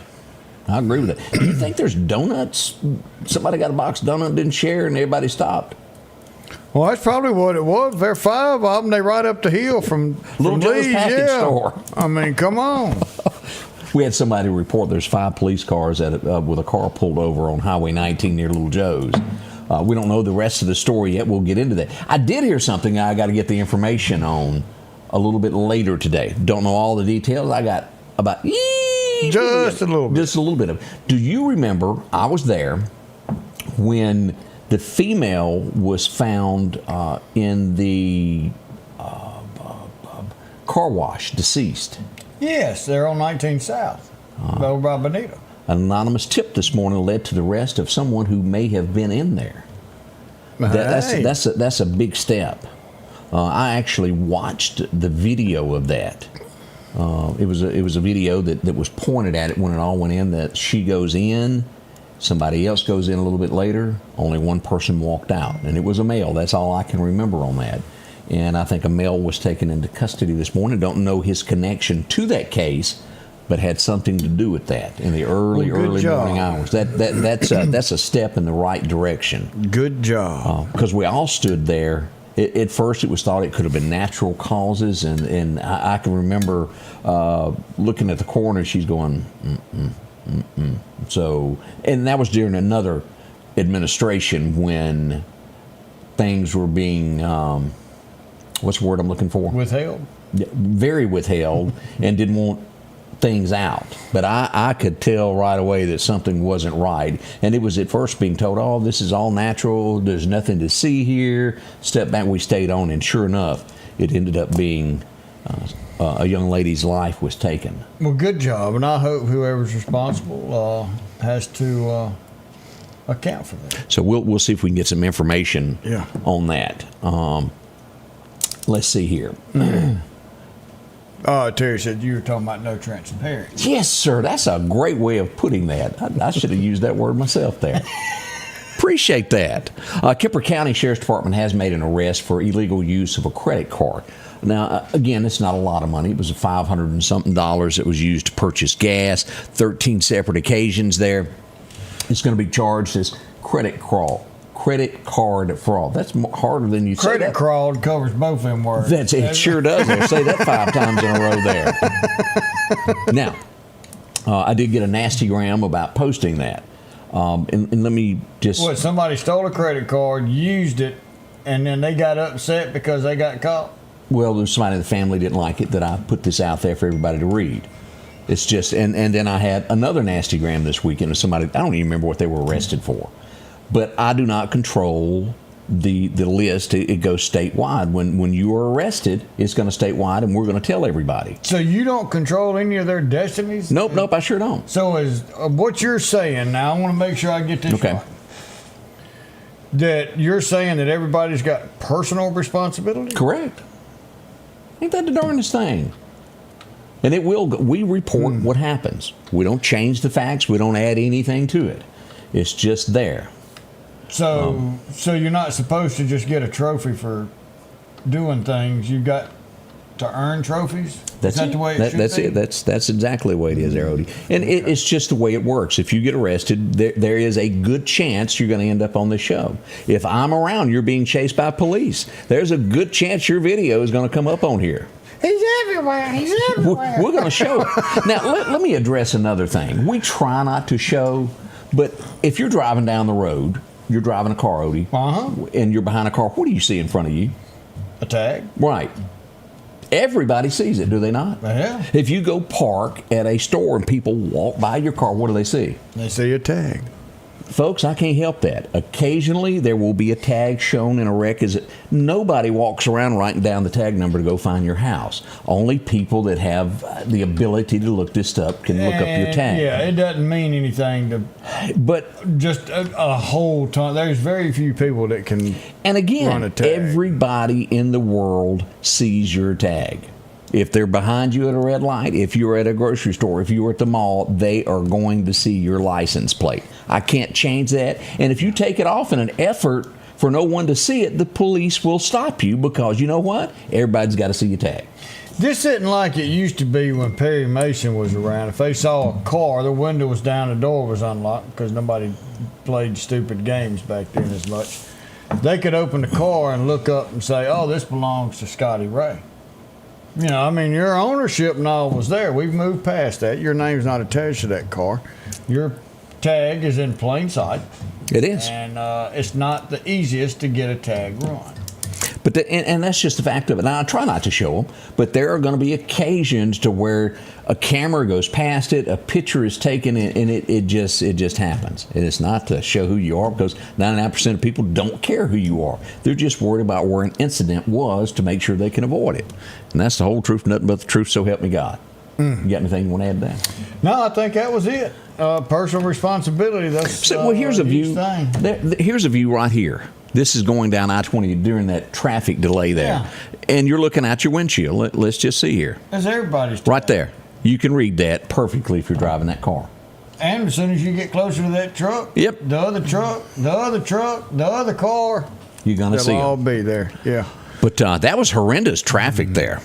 I agree with that. Do you think there's donuts? Somebody got a box of donuts, didn't share, and everybody stopped. Well, that's probably what it was. There are 5 of them. They right up the hill from Little Joe's Lee's, package store. I mean, come on. We had somebody report there's 5 police cars with a car pulled over on Highway 19 near Little Joe's. We don't know the rest of the story yet. We'll get into that. I did hear something I got to get the information on a little bit later today. Don't know all the details. I got about just a little bit. Just a little bit of. Do you remember? I was there when the female was found in the car wash, deceased. Yes, they're on 19 South, over by Bonita. An anonymous tip this morning led to the arrest of someone who may have been in there. That's a big step. I actually watched the video of that. It was a video that was pointed at it when it all went in. That she goes in, somebody else goes in a little bit later. Only one person walked out, and it was a male. That's all I can remember on that. And I think a male was taken into custody this morning. Don't know his connection to that case, but had something to do with that in the early morning hours. That's a step in the right direction. Good job. Because we all stood there. At first, it was thought it could have been natural causes, and I can remember looking at the coroner. She's going, So, and that was during another administration when things were being, what's the word I'm looking for? Withheld. Very withheld, and didn't want things out. But I could tell right away that something wasn't right. And it was at first being told, oh, this is all natural, there's nothing to see here. Step back, we stayed on, and sure enough, it ended up being a young lady's life was taken. Well, good job, and I hope whoever's responsible has to account for that. So we'll see if we can get some information on that. Let's see here. Terry said you were talking about no transparency. Yes, sir. That's a great way of putting that. I should have used that word myself there. Appreciate that. Kemper County Sheriff's Department has made an arrest for illegal use of a credit card. Now, again, it's not a lot of money. It was $500 and something that was used to purchase gas. 13 separate occasions there. It's going to be charged as credit card fraud. That's harder than you say. Credit fraud covers both them words. It sure does. I'll say that 5 times in a row there. Now, I did get a nasty gram about posting that. And let me just... What, somebody stole a credit card, used it, and then they got upset because they got caught? Well, there's somebody in the family didn't like it that I put this out there for everybody to read. It's just... And then I had another nasty gram this weekend of somebody... I don't even remember what they were arrested for. But I do not control the list. It goes statewide. When you are arrested, it's going to statewide, and we're going to tell everybody. So you don't control any of their destinies? Nope, I sure don't. So is what you're saying now, I want to make sure I get this right. That you're saying that everybody's got personal responsibility? Correct. Ain't that the darndest thing? And we report what happens. We don't change the facts. We don't add anything to it. It's just there. So you're not supposed to just get a trophy for doing things. You've got to earn trophies? That's the way it should that's be? It. That's exactly the way it is, Arody. And it's just the way it works. If you get arrested, there is a good chance you're going to end up on the show. If I'm around, you're being chased by police. There's a good chance your video is going to come up on here. He's everywhere. We're going to show it. Now, let me address another thing. We try not to show, but if you're driving down the road, you're driving a car, Odie, and you're behind a car, what do you see in front of you? A tag. Right. Everybody sees it, do they not? Yeah. If you go park at a store and people walk by your car, what do they see? They see a tag. Folks, I can't help that. Occasionally, there will be a tag shown in a wreck. Nobody walks around writing down the tag number to go find your house. Only people that have the ability to look this up can look up your tag. Yeah, it doesn't mean anything but just a whole ton. There's very few people that can and again, run a tag. Everybody in the world sees your tag. If they're behind you at a red light, if you're at a grocery store, if you're at the mall, they are going to see your license plate. I can't change that. And if you take it off in an effort for no one to see it, the police will stop you because you know what? Everybody's got to see your tag. This isn't like it used to be when Perry Mason was around. If they saw a car, the window was down, the door was unlocked because nobody played stupid games back then as much. They could open the car and look up and say, oh, this belongs to Scotty Ray. You know, I mean, your ownership and all was there. We've moved past that. Your name's not attached to that car. Your tag is in plain sight. It is. And it's not the easiest to get a tag run. But and that's just the fact of it. Now, I try not to show them, but there are going to be occasions to where a camera goes past it, a picture is taken, and it just happens. And it's not to show who you are because 99% of people don't care who you are. They're just worried about where an incident was to make sure they can avoid it. And that's the whole truth, nothing but the truth, so help me God. You got anything you want to add to that? No, I think that was it. Personal responsibility. That's well, here's a view. thing. Here's a view right here. This is going down I-20 during that traffic delay there. Yeah. And you're looking out your windshield. Let's just see here. That's everybody's Right there. You can read that perfectly if you're driving that car. And as soon as you get closer to that truck, Yep. the other truck, the other truck, the other car, You're going to see they'll all them. be there. Yeah. But that was horrendous traffic there.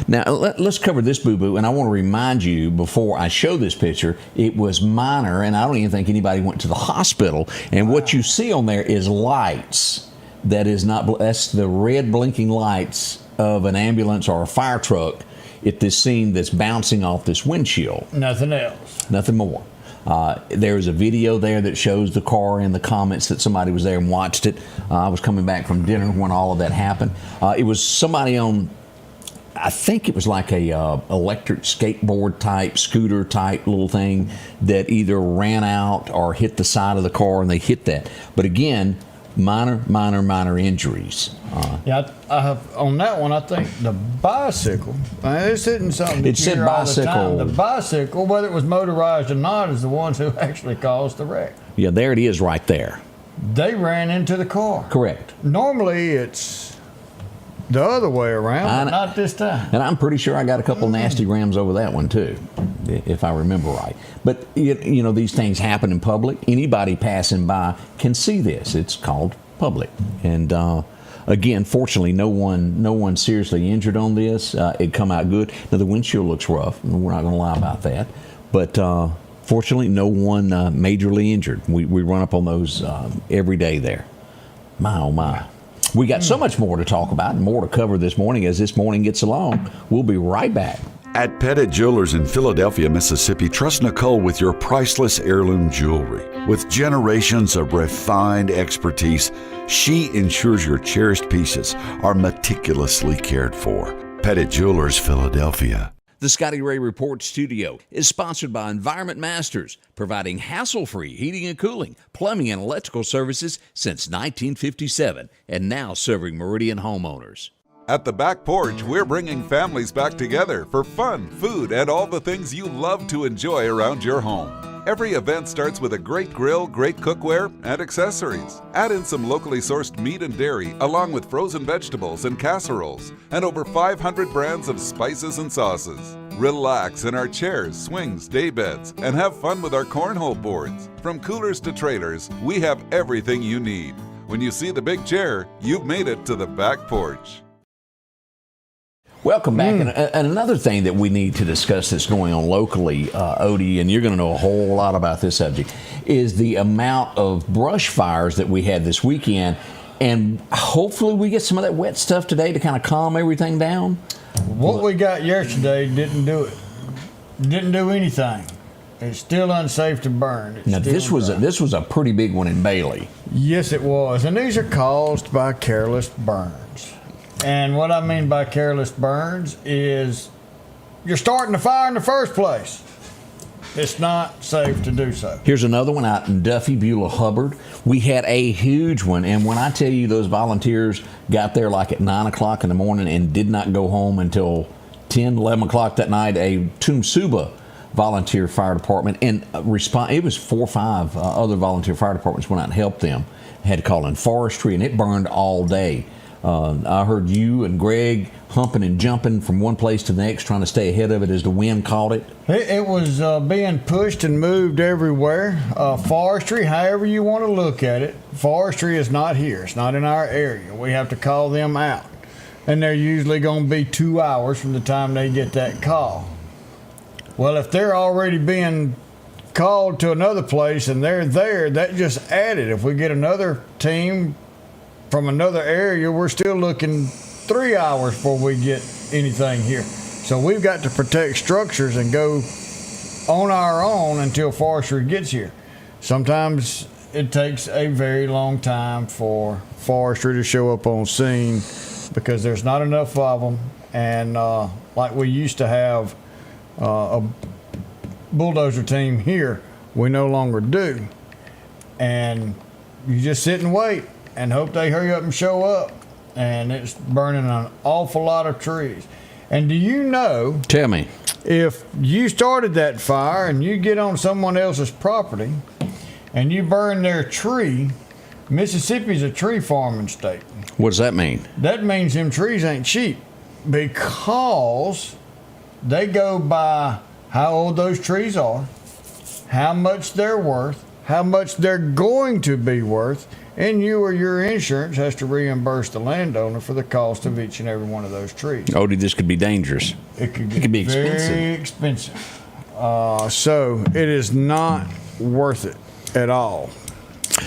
Now, let's cover this boo-boo, and I want to remind you before I show this picture, it was minor, and I don't even think anybody went to the hospital. And what you see on there is lights. That's the red blinking lights of an ambulance or a fire truck at this scene that's bouncing off this windshield. Nothing else. Nothing more. There's a video there that shows the car in the comments that somebody was there and watched it. I was coming back from dinner when all of that happened. It was somebody on, I think it was like a electric skateboard type, scooter type little thing that either ran out or hit the side of the car, and they hit that. But again, minor injuries. Yeah, I have, on that one, I think the bicycle, it's hitting something. It said bicycle. The bicycle, whether it was motorized or not, is the ones who actually caused the wreck. Yeah, there it is right there. They ran into the car. Correct. Normally, it's the other way around, but not this time. And I'm pretty sure I got a couple nasty grams over that one, too, if I remember right. But, you know, these things happen in public. Anybody passing by can see this. It's called public. And, again, fortunately, no one seriously injured on this. It come out good. Now, the windshield looks rough. We're not going to lie about that. But fortunately, no one majorly injured. We run up on those every day there. My, oh, my. We got so much more to talk about and more to cover this morning as this morning gets along. We'll be right back. At Pettit Jewelers in Philadelphia, Mississippi, trust Nicole with your priceless heirloom jewelry. With generations of refined expertise, she ensures your cherished pieces are meticulously cared for. Pettit Jewelers, Philadelphia. The Scotty Ray Report studio is sponsored by Environment Masters, providing hassle-free heating and cooling, plumbing, and electrical services since 1957, and now serving Meridian homeowners. At the Back Porch, we're bringing families back together for fun, food, and all the things you love to enjoy around your home. Every event starts with a great grill, great cookware, and accessories. Add in some locally sourced meat and dairy, along with frozen vegetables and casseroles, and over 500 brands of spices and sauces. Relax in our chairs, swings, daybeds, and have fun with our cornhole boards. From coolers to trailers, we have everything you need. When you see the big chair, you've made it to the Back Porch. Welcome back. And another thing that we need to discuss that's going on locally, Odie, and you're going to know a whole lot about this subject, is the amount of brush fires that we had this weekend. And hopefully we get some of that wet stuff today to kind of calm everything down. What we got yesterday didn't do it. Didn't do anything. It's still unsafe to burn. Now this was a pretty big one in Bailey. Yes, it was. And these are caused by careless burns. And what I mean by careless burns is you're starting the fire in the first place. It's not safe to do so. Here's another one out in Duffy, Beulah, Hubbard. We had a huge one, and when I tell you those volunteers got there like at 9 o'clock in the morning and did not go home until 10, 11 o'clock that night, a Tumsuba volunteer fire department, and it was 4 or 5 other volunteer fire departments went out and helped them. Had to call in forestry, and it burned all day. I heard you and Greg humping and jumping from one place to the next, trying to stay ahead of it as the wind caught it. It was being pushed and moved everywhere. Forestry, however you want to look at it, forestry is not here. It's not in our area. We have to call them out. And they're usually going to be 2 hours from the time they get that call. Well, if they're already being called to another place and they're there, that just added. If we get another team from another area, we're still looking 3 hours before we get anything here. So we've got to protect structures and go on our own until forestry gets here. Sometimes it takes a very long time for forestry to show up on scene because there's not enough of them. And like we used to have a bulldozer team here, we no longer do. And you just sit and wait and hope they hurry up and show up. And it's burning an awful lot of trees. And do you know? Tell me. if you started that fire and you get on someone else's property and you burn their tree, Mississippi's a tree farming state. What does that mean? That means them trees ain't cheap because they go by how old those trees are, how much they're worth, how much they're going to be worth, and you or your insurance has to reimburse the landowner for the cost of each and every one of those trees. Odie, this could be dangerous. It could be very expensive. So it is not worth it at all.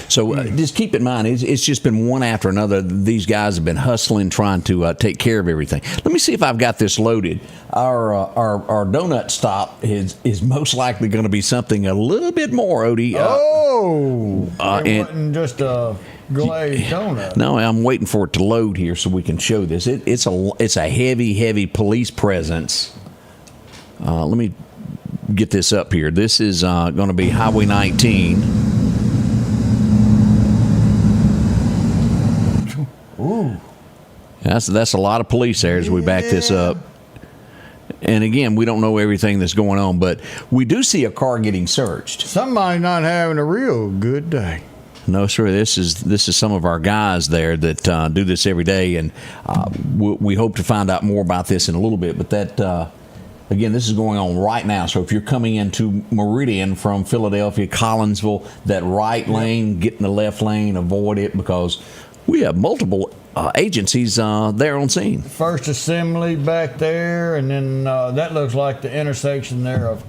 So just keep in mind, it's just been one after another. These guys have been hustling, trying to take care of everything. Let me see if I've got this loaded. Our donut stop is most likely going to be something a little bit more, Odie. It wasn't just a glazed donut. No, I'm waiting for it to load here so we can show this. It's a heavy police presence. Let me get this up here. This is going to be Highway 19. Ooh. That's a lot of police there as we back this up. And again, we don't know everything that's going on, but we do see a car getting searched. Somebody not having a real good day. No, sir. This is some of our guys there that do this every day, and we hope to find out more about this in a little bit. But that again, this is going on right now. So if you're coming into Meridian from Philadelphia, Collinsville, that right lane, get in the left lane, avoid it because we have multiple agencies there on scene. First Assembly back there, and then that looks like the intersection there of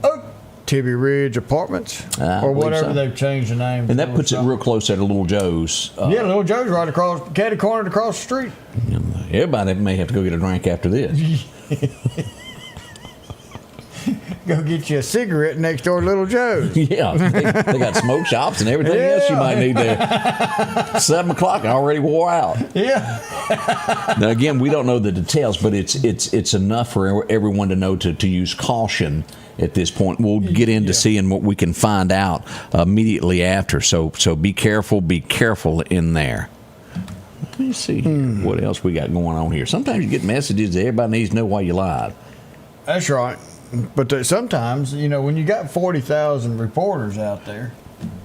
Tibby Ridge Apartments, or whatever they've changed the name. And that puts it real close at Little Joe's. Little Joe's right across, catty cornered across the street. Everybody may have to go get a drink after this. Go get you a cigarette next door to Little Joe's. Yeah, they got smoke shops and everything else you might need there. 7 o'clock already wore out. Yeah. Now again, we don't know the details, but it's enough for everyone to know to use caution at this point. We'll get into seeing what we can find out immediately after. So be careful in there. Let me see here. What else we got going on here. Sometimes you get messages that everybody needs to know why you lied. That's right. But sometimes, when you got 40,000 reporters out there,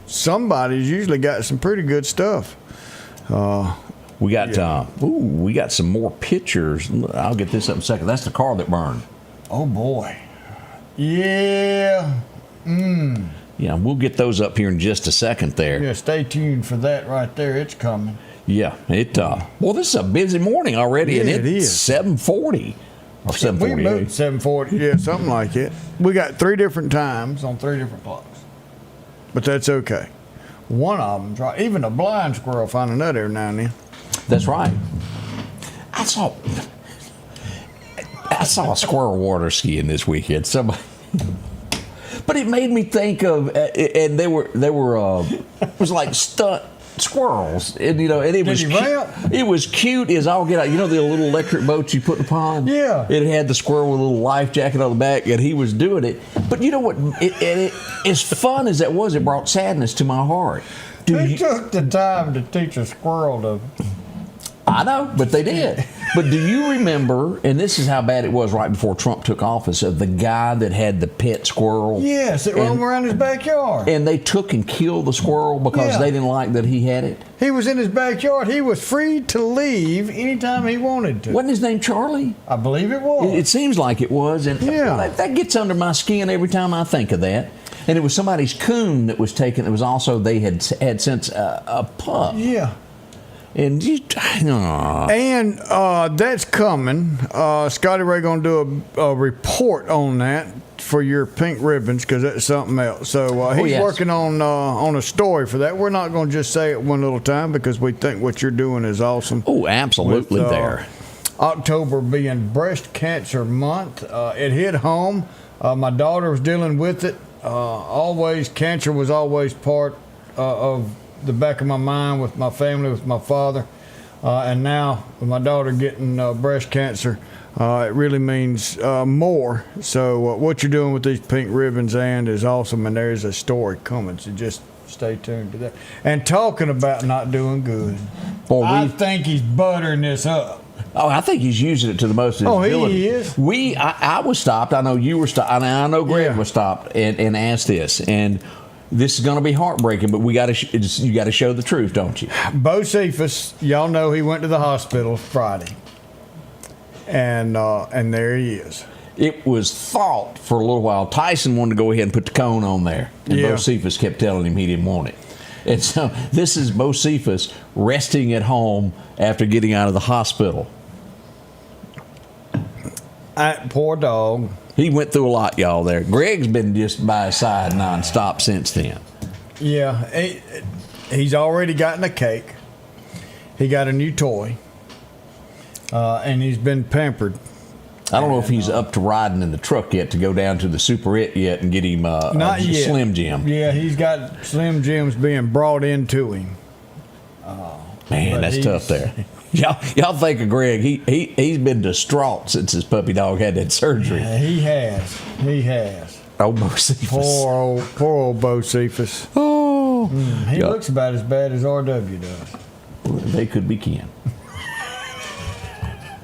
somebody's usually got some pretty good stuff. We got some more pictures. I'll get this up in a second. That's the car that burned. Oh boy. Yeah. Yeah, we'll get those up here in just a second there. Yeah, stay tuned for that right there. It's coming. Yeah, well, this is a busy morning already, and it is 7:40. Or 7:48. We moved 7:40, something like it. We got 3 different times on 3 different clocks. But that's okay. One of them's right. Even a blind squirrel find a nut every now and then. That's right. I saw a squirrel water skiing this weekend. Somebody, but it made me think of, and they were it was like stunt squirrels, and it was cute as all get out. The little electric boats you put in the pond. Yeah, it had the squirrel with a little life jacket on the back, and he was doing it. But you know what? It as fun as that was, it brought sadness to my heart. Who took the time to teach a squirrel to? I know, but they did. But do you remember, and this is how bad it was right before Trump took office, of the guy that had the pet squirrel? Yes, it roamed around his backyard. And they took and killed the squirrel because they didn't like that he had it? He was in his backyard. He was free to leave anytime he wanted to. Wasn't his name Charlie? I believe it was. It seems like it was. And that gets under my skin every time I think of that. And it was somebody's coon that was taken. It was also, they had since a pup. Yeah. And that's coming. Scotty Ray going to do a report on that for your pink ribbons, because that's something else. So he's working on a story for that. We're not going to just say it one little time because we think what you're doing is awesome. Oh, absolutely. There. October being Breast Cancer Month, it hit home. My daughter was dealing with it. Cancer was always part of the back of my mind with my family, with my father, and now with my daughter getting breast cancer, it really means more. So what you're doing with these pink ribbons is awesome, and there's a story coming, so just stay tuned to that. And talking about not doing good, I think he's buttering this up. Oh, I think he's using it to the most of his ability. He is. I was stopped. I know you were stopped. I know Greg was stopped and asked this. And this is going to be heartbreaking, but you got to show the truth, don't you? Bo Cephas, y'all know he went to the hospital Friday, and there he is. It was thought for a little while Tyson wanted to go ahead and put the cone on there, and Bo Cephas kept telling him he didn't want it. And so this is Bo Cephas resting at home after getting out of the hospital. Poor dog. He went through a lot, y'all, there. Greg's been just by his side nonstop since then. Yeah, he's already gotten a cake. He got a new toy. And he's been pampered. I don't know if he's up to riding in the truck yet to go down to the Superette yet and get him a Slim Jim. Yeah, he's got Slim Jims being brought into him. Man, that's tough there. Y'all think of Greg. He's been distraught since his puppy dog had that surgery. Yeah, he has. Oh, Bo Cephas. Poor old Bo Cephas. Oh. He looks about as bad as RW does. Well, they could be kin.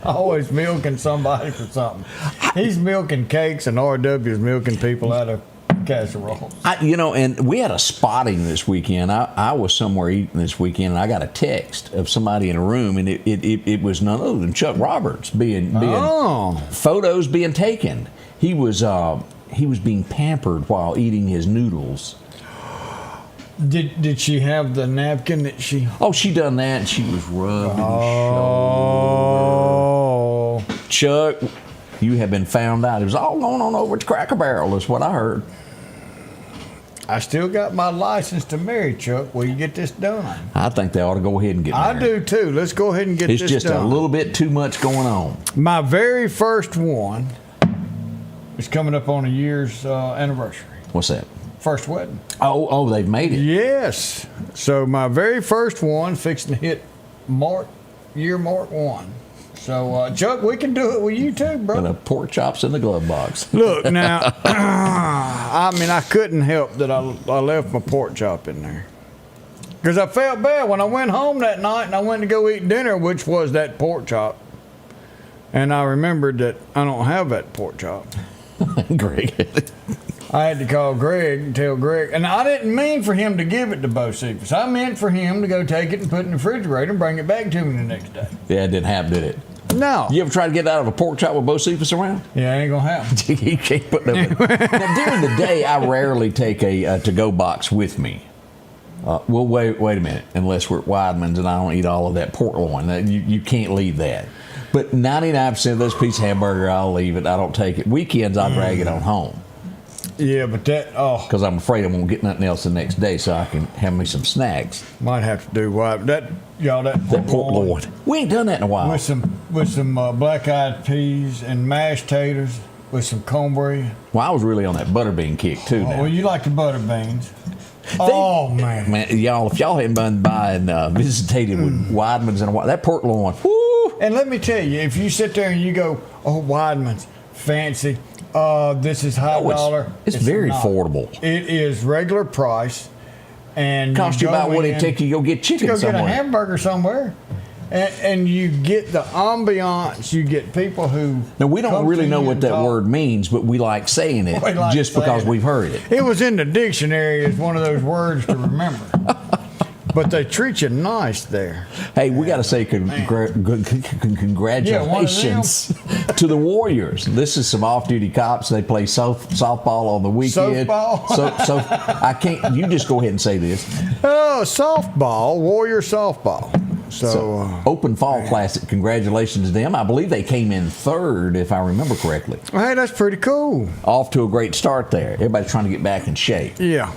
Always milking somebody for something. He's milking cakes, and RW's milking people out of casseroles. And we had a spotting this weekend. I was somewhere eating this weekend, and I got a text of somebody in a room, and it was none other than Chuck Roberts being photos being taken. He was being pampered while eating his noodles. Did she have the napkin that she? Oh, she done that, and she was rubbing his shoulder. Chuck, you have been found out. It was all going on over at Cracker Barrel, is what I heard. I still got my license to marry, Chuck. Will you get this done? I think they ought to go ahead and get married. I do too. Let's go ahead and get this done. It's just a little bit too much going on. My very first one is coming up on a year's anniversary. What's that? First wedding. Oh, they've made it. Yes. So my very first one fixing to hit year mark 1. So, Chuck, we can do it with you too, bro. And pork chops in the glove box. Look, now, I couldn't help that I left my pork chop in there. Because I felt bad when I went home that night and I went to go eat dinner, which was that pork chop. And I remembered that I don't have that pork chop. Greg. I had to call Greg and tell Greg. And I didn't mean for him to give it to Bo Cephas. I meant for him to go take it and put it in the refrigerator and bring it back to me the next day. Yeah, it didn't happen, did it? No. You ever try to get out of a pork chop with Bo Cephas around? Yeah, ain't gonna happen. He can't put them. Now, during the day, I rarely take a to-go box with me. Well, wait a minute. Unless we're at Weidman's and I don't eat all of that pork loin. You can't leave that. But 99% of those pieces of hamburger, I'll leave it. I don't take it. Weekends, I'll drag it on home. Yeah, but because I'm afraid I won't get nothing else the next day, so I can have me some snacks. Might have to do that pork loin. We ain't done that in a while. With some black-eyed peas and mashed taters with some cornbread. Well, I was really on that butterbean kick too. Now. Well, you like the butter beans. Man, y'all, if y'all hadn't been by and visitated with Weidman's in a while, that pork loin. Woo! And let me tell you, if you sit there and you go, "Oh, Weidman's fancy." This is high dollar. It's very affordable. It is regular price, and cost you about what it take you to go get chicken somewhere. Go get a hamburger somewhere, and you get the ambiance. You get people who. Now we don't really know what that word means, but we like saying it just because we've heard it. It was in the dictionary as one of those words to remember. But they treat you nice there. Hey, we got to say congratulations to the Warriors. This is some off-duty cops. They play softball on the weekend. Softball? So I can't. You just go ahead and say this. Oh, softball, Warrior softball. So Open Fall Classic. Congratulations to them. I believe they came in third, if I remember correctly. Hey, that's pretty cool. Off to a great start there. Everybody's trying to get back in shape. Yeah.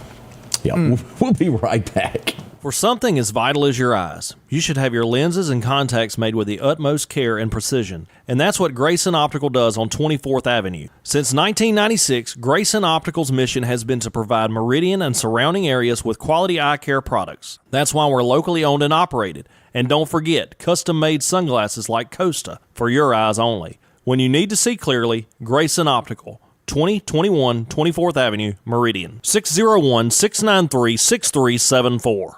We'll be right back. For something as vital as your eyes, you should have your lenses and contacts made with the utmost care and precision. And that's what Grayson Optical does on 24th Avenue. Since 1996, Grayson Optical's mission has been to provide Meridian and surrounding areas with quality eye care products. That's why we're locally owned and operated. And don't forget, custom-made sunglasses like Costa for your eyes only. When you need to see clearly, Grayson Optical. 2021 24th Avenue, Meridian. 601-693-6374.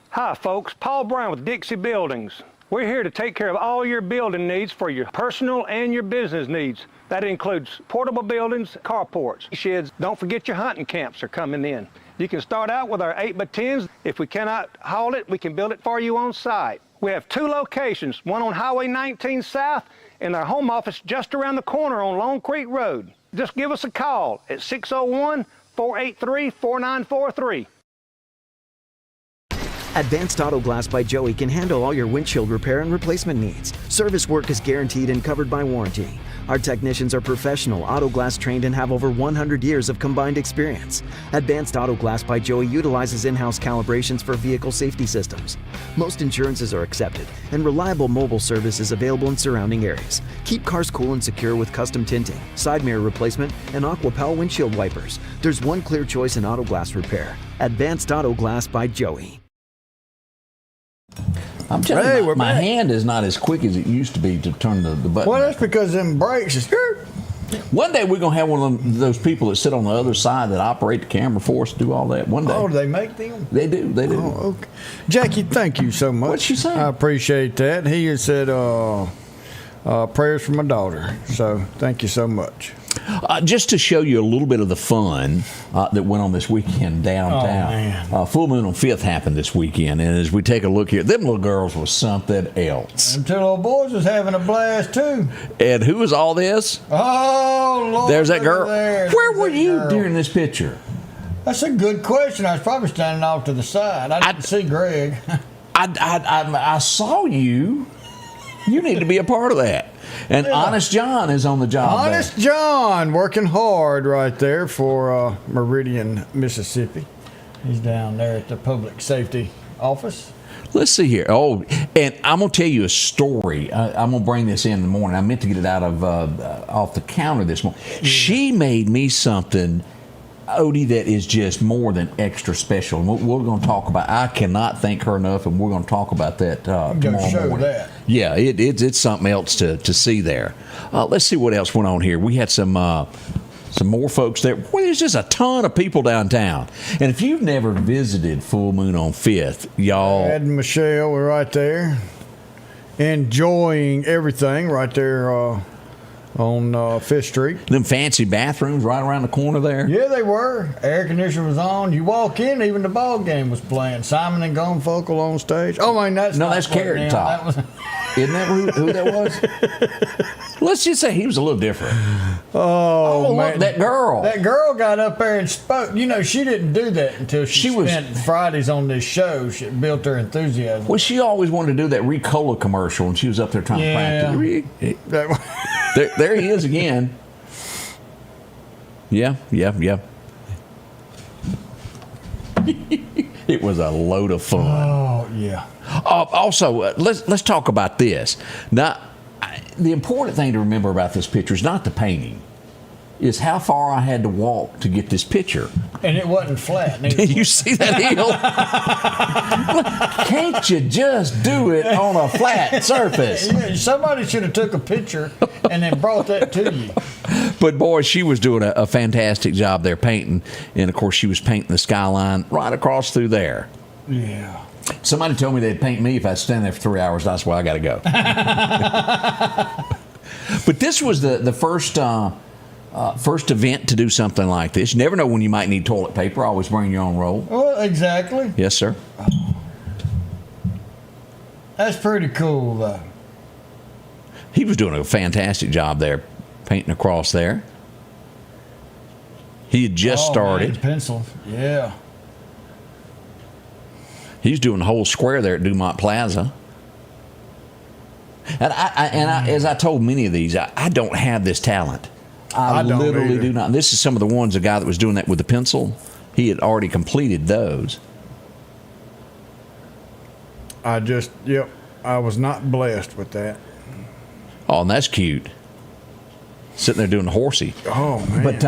Hi folks, Paul Brown with Dixie Buildings. We're here to take care of all your building needs for your personal and your business needs. That includes portable buildings, carports, sheds. Don't forget your hunting camps are coming in. You can start out with our 8x10s. If we cannot haul it, we can build it for you on site. We have 2 locations, one on Highway 19 South and our home office just around the corner on Long Creek Road. Just give us a call at 601-483-4943. Advanced Auto Glass by Joey can handle all your windshield repair and replacement needs. Service work is guaranteed and covered by warranty. Our technicians are professional, auto glass trained, and have over 100 years of combined experience. Advanced Auto Glass by Joey utilizes in-house calibrations for vehicle safety systems. Most insurances are accepted, and reliable mobile service is available in surrounding areas. Keep cars cool and secure with custom tinting, side mirror replacement, and AquaPel windshield wipers. There's one clear choice in auto glass repair. Advanced Auto Glass by Joey. I'm telling you, my hand is not as quick as it used to be to turn the button. Well, that's because them brakes is good. One day we're going to have one of those people that sit on the other side that operate the camera for us, do all that. One day. Oh, do they make them? They do. Oh, okay. Jackie, thank you so much. What'd she say? I appreciate that. He has said prayers for my daughter. So thank you so much. Just to show you a little bit of the fun that went on this weekend downtown. Full Moon on 5th happened this weekend, and as we take a look here, them little girls was something else. Them 2 little boys was having a blast too. And who was all this? Oh, Lord. There's that girl. Where were you during this picture? That's a good question. I was probably standing off to the side. I didn't see Greg. I saw you. You need to be a part of that. And Honest John is on the job. Honest John working hard right there for Meridian, Mississippi. He's down there at the public safety office. Let's see here. Oh, and I'm going to tell you a story. I'm going to bring this in the morning. I meant to get it out of off the counter this morning. Yeah. She made me something, Odie, that is just more than extra special. And we're going to talk about. I cannot thank her enough, and we're going to talk about that tomorrow morning. That. Yeah, it's something else to see there. Let's see what else went on here. We had some more folks there. Well, there's just a ton of people downtown. And if you've never visited Full Moon on 5th, y'all. Ed and Michelle were right there, enjoying everything right there on 5th Street. Them fancy bathrooms right around the corner there. Yeah, they were. Air conditioner was on. You walk in, even the ball game was playing. Simon and Garfunkel on stage. Oh, I mean, that's Carrot Top. Isn't that who that was? Let's just say he was a little different. Oh man. Look, that girl. That girl got up there and spoke. You know, she didn't do that until she spent Fridays on this show. She built her enthusiasm. Well, she always wanted to do that Ricola commercial, and she was up there trying to practice. There he is again. Yeah. It was a load of fun. Oh, yeah. Also, let's talk about this. Now, the important thing to remember about this picture is not the painting. Is how far I had to walk to get this picture. And it wasn't flat. Did you see that hill? Can't you just do it on a flat surface? Yeah, somebody should have took a picture and then brought that to you. But boy, she was doing a fantastic job there painting. And of course, she was painting the skyline right across through there. Yeah. Somebody told me they'd paint me if I'd stand there for 3 hours. That's why I got to go. But this was the first event to do something like this. You never know when you might need toilet paper. Always bring your own roll. Well, exactly. Yes, sir. That's pretty cool, though. He was doing a fantastic job there, painting across there. He had just started. Man, pencil, yeah. He's doing the whole square there at Dumont Plaza. And as I told many of these, I don't have this talent. I literally do not. And this is some of the ones, the guy that was doing that with the pencil, he had already completed those. I was not blessed with that. Oh, and that's cute. Sitting there doing the horsey. Oh, man. But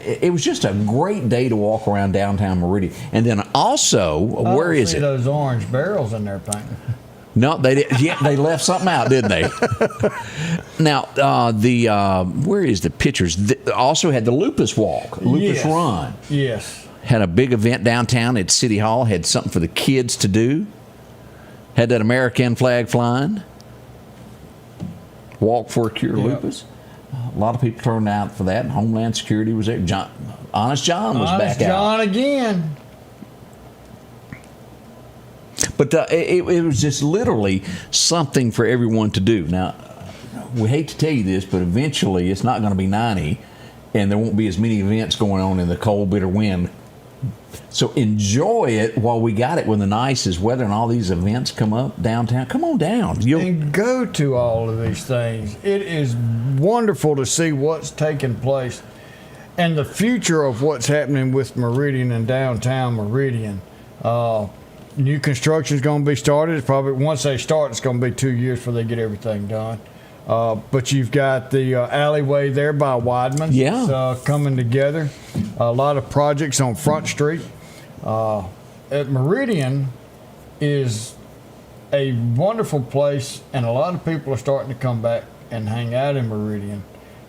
it was just a great day to walk around downtown Meridian. And then also, where is it? Those orange barrels in there painting. No, they did. Yeah, they left something out, didn't they? Now, where is the pictures? Also had the Lupus Walk, Lupus Run. Yes. Had a big event downtown at City Hall. Had something for the kids to do. Had that American flag flying. Walk for a Cure Lupus. A lot of people turned out for that, and Homeland Security was there. Honest John was back out. John again. But it was just literally something for everyone to do. Now, we hate to tell you this, but eventually it's not going to be 90, and there won't be as many events going on in the cold, bitter wind. So enjoy it while we got it when the nicest weather and all these events come up downtown. Come on down. And go to all of these things. It is wonderful to see what's taking place and the future of what's happening with Meridian and downtown Meridian. New construction is going to be started. It's probably once they start, it's going to be 2 years before they get everything done. But you've got the alleyway there by Weidman. Yeah. Coming together. A lot of projects on Front Street. At Meridian is a wonderful place, and a lot of people are starting to come back and hang out in Meridian.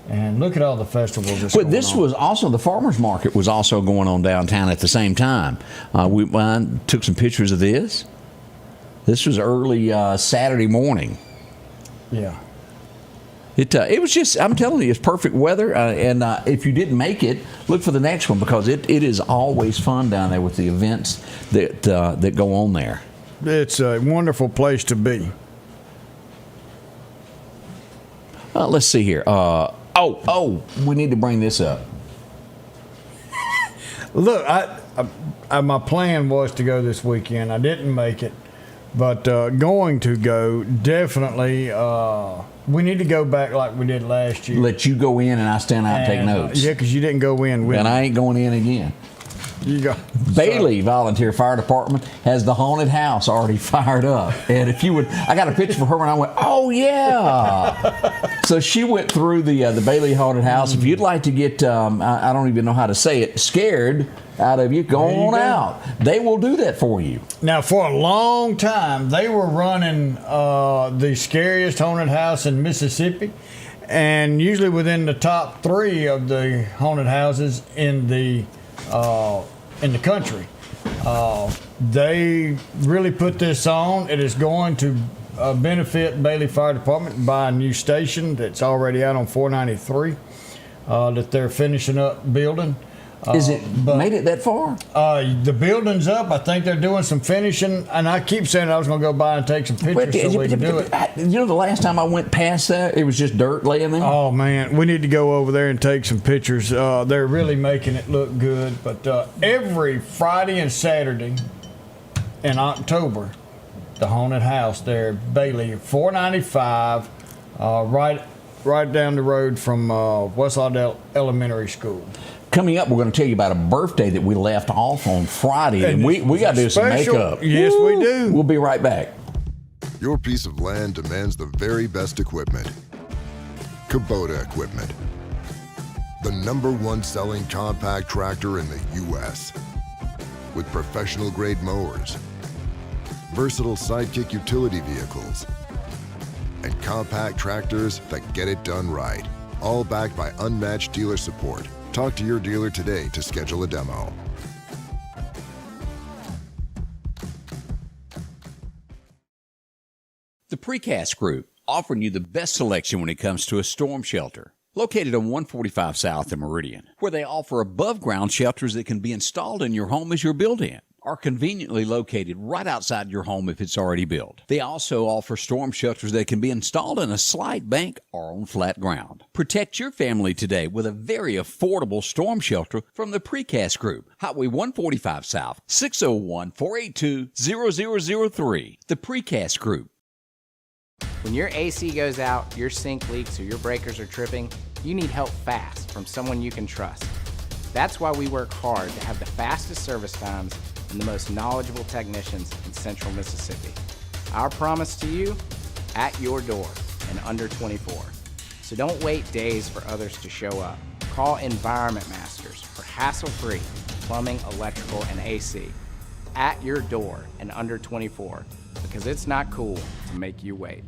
And look at all the festivals that's going on. Was also, the farmers market was also going on downtown at the same time. We took some pictures of this. This was early Saturday morning. Yeah. It was just, I'm telling you, it's perfect weather. And if you didn't make it, look for the next one, because it is always fun down there with the events that go on there. It's a wonderful place to be. Let's see here. We need to bring this up. Look, my plan was to go this weekend. I didn't make it, but going to go, definitely. We need to go back like we did last year. Let you go in and I stand out and take notes. Yeah, because you didn't go in with me. And I ain't going in again. You go. Bailey Volunteer Fire Department has the haunted house already fired up. And if you would, I got a picture for her and I went, oh yeah. So she went through the Bailey haunted house. If you'd like to get, I don't even know how to say it, scared out of you, go on out. They will do that for you. Now, for a long time, they were running the scariest haunted house in Mississippi, and usually within the top 3 of the haunted houses in the country. They really put this on. It is going to benefit Bailey Fire Department by a new station that's already out on 493 that they're finishing up building. Is it made it that far? The building's up. I think they're doing some finishing, and I keep saying I was going to go by and take some pictures so we can do it. You know, the last time I went past that, it was just dirt laying there. Oh man, we need to go over there and take some pictures. They're really making it look good. But every Friday and Saturday in October, the haunted house there, Bailey, 495, right down the road from West Lauderdale Elementary School. Coming up, we're going to tell you about a birthday that we left off on Friday, and we got to do some makeup. Yes, we do. We'll be right back. Your piece of land demands the very best equipment. Kubota equipment. The #1 selling compact tractor in the U.S. with professional-grade mowers, versatile sidekick utility vehicles, and compact tractors that get it done right. All backed by unmatched dealer support. Talk to your dealer today to schedule a demo. The Precast Group, offering you the best selection when it comes to a storm shelter. Located on 145 South in Meridian, where they offer above-ground shelters that can be installed in your home as you're built in, are conveniently located right outside your home if it's already built. They also offer storm shelters that can be installed in a slight bank or on flat ground. Protect your family today with a very affordable storm shelter from the Precast Group. Highway 145 South, 601-482-0003. The Precast Group. When your AC goes out, your sink leaks, or your breakers are tripping, you need help fast from someone you can trust. That's why we work hard to have the fastest service times and the most knowledgeable technicians in Central Mississippi. Our promise to you, at your door in under 24. So don't wait days for others to show up. Call Environment Masters for hassle-free plumbing, electrical, and AC. At your door in under 24, because it's not cool to make you wait.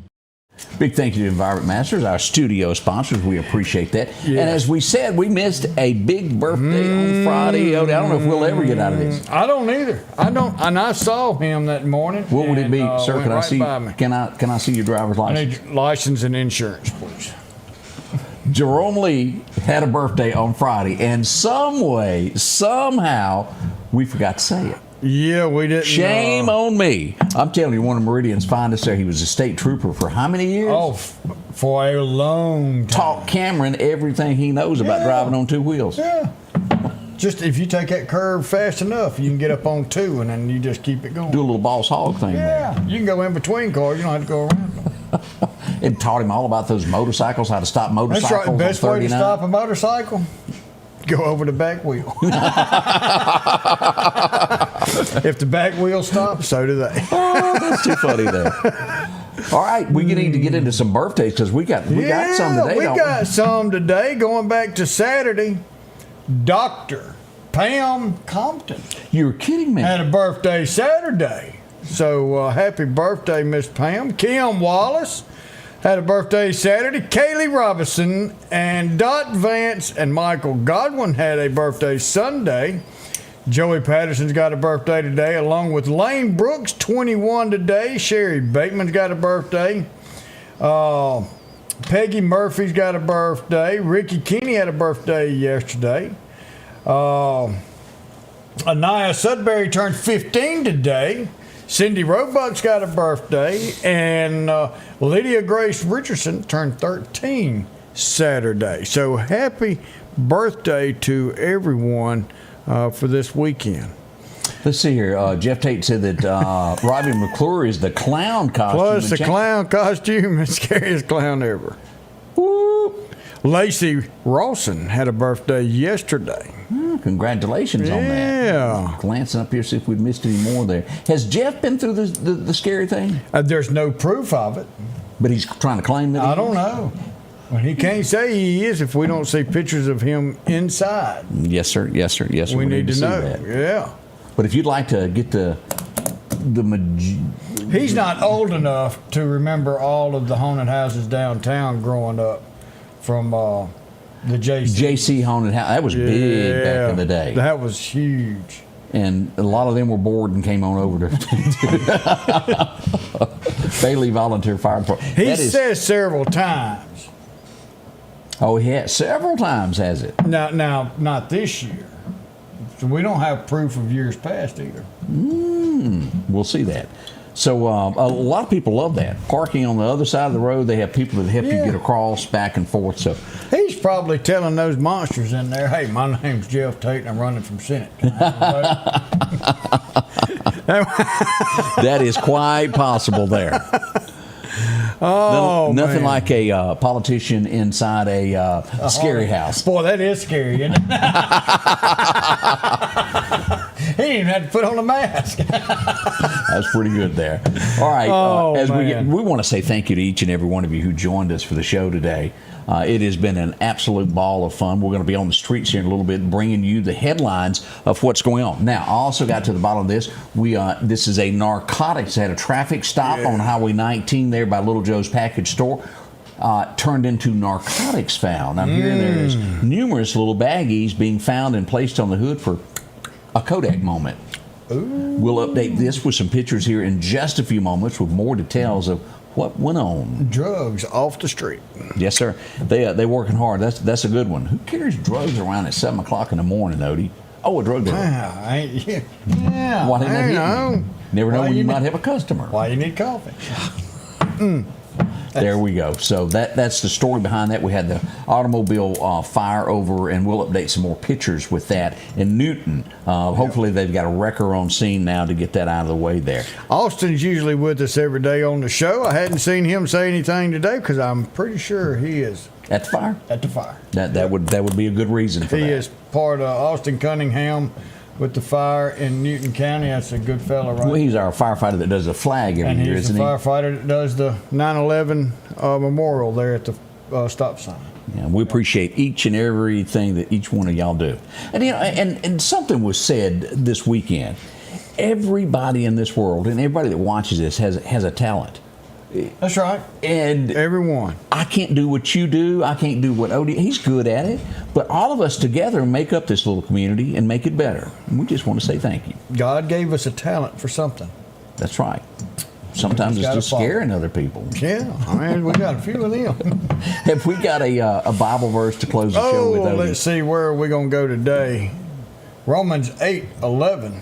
Big thank you to Environment Masters, our studio sponsors. We appreciate that. Yes. And as we said, we missed a big birthday on Friday. I don't know if we'll ever get out of this. I don't either. I don't. And I saw him that morning. What would it be, sir? Can I see? By me. Can I see your driver's license? I need license and insurance, please. Jerome Lee had a birthday on Friday, and somehow, we forgot to say it. Yeah, we didn't. Shame on me. I'm telling you, one of Meridian's finest there. He was a state trooper for how many years? Oh, for a long time. Taught Cameron everything he knows about driving on two wheels. Yeah. Just if you take that curve fast enough, you can get up on two, and then you just keep it going. Do a little boss hog thing there. Yeah, you can go in between cars. You don't have to go around them. And taught him all about those motorcycles, how to stop motorcycles. That's right. Best on way to 39. stop a motorcycle: go over the back wheel. If the back wheel stops, so do they. Oh, that's too funny there. All right, we need to get into some birthdays because we got some today. We got some today. Going back to Saturday, Dr. Pam Compton. You're kidding me. Had a birthday Saturday. So happy birthday, Miss Pam. Kim Wallace had a birthday Saturday. Kaylee Robinson and Dot Vance and Michael Godwin had a birthday Sunday. Joey Patterson's got a birthday today, along with Lane Brooks, 21 today. Sherry Bateman's got a birthday. Peggy Murphy's got a birthday. Ricky Kinney had a birthday yesterday. Anaya Sudbury turned 15 today. Cindy Roebuck's got a birthday. And Lydia Grace Richardson turned 13 Saturday. So happy birthday to everyone for this weekend. Let's see here. Jeff Tate said that Robbie McClure is the clown costume. Plus the clown costume, the scariest clown ever. Whoop. Lacey Rawson had a birthday yesterday. Congratulations on that. Yeah. Glancing up here, see if we've missed any more there. Has Jeff been through the scary thing? There's no proof of it. But he's trying to claim that he I don't know. Well, he can't say he is if we don't see pictures of him inside. Yes, sir. Yes, sir. Yes, sir. We need to see know. that. Yeah. But if you'd like to get he's not old enough to remember all of the haunted houses downtown growing up from the JC haunted house. That was big back in the day. That was huge. And a lot of them were bored and came on over to Bailey Volunteer Fire Department. He says several times. Oh, he has several times, has it? Now, not this year. So we don't have proof of years past either. We'll see that. So a lot of people love that. Parking on the other side of the road, they have people that help you get across back and forth. So he's probably telling those monsters in there, "Hey, my name's Jeff Tate and I'm running from Senate." That is quite possible there. Oh, nothing man. like a politician inside a scary house. Boy, that is scary, isn't it? He didn't even have to put on a mask. That's pretty good there. All right. We want to say thank you to each and every one of you who joined us for the show today. It has been an absolute ball of fun. We're going to be on the streets here in a little bit, bringing you the headlines of what's going on. Now, I also got to the bottom of this. This is a narcotics. Had a traffic stop on Highway 19 there by Little Joe's Package Store. Turned into narcotics found. I'm hearing there is numerous little baggies being found and placed on the hood for a Kodak moment. Ooh. We'll update this with some pictures here in just a few moments with more details of what went on. Drugs off the street. Yes, sir. They working hard. That's a good one. Who carries drugs around at 7 o'clock in the morning, Odie? Oh, a drug dealer. Yeah. Why didn't that hit you? Never know when you might have a customer. Why you need coffee? There we go. So that's the story behind that. We had the automobile fire over, and we'll update some more pictures with that in Newton. Hopefully they've got a wrecker on scene now to get that out of the way there. Austin's usually with us every day on the show. I hadn't seen him say anything today because I'm pretty sure he is at the fire. At the fire. That would be a good reason for that. He is part of Austin Cunningham with the fire in Newton County. That's a good fella, right? Well, he's our firefighter that does the flag every year, isn't he? And he's the firefighter that does the 9/11 memorial there at the stop sign. Yeah, we appreciate each and everything that each one of y'all do. And you know, and something was said this weekend. Everybody in this world and everybody that watches this has a talent. That's right. And everyone. I can't do what you do. I can't do what Odie. He's good at it. But all of us together make up this little community and make it better. And we just want to say thank you. God gave us a talent for something. That's right. Sometimes it's just scaring other people. Yeah, I mean, we got a few of them. Have we got a Bible verse to close the show with, Odie? Let's see, where are we going to go today? Romans 8:11.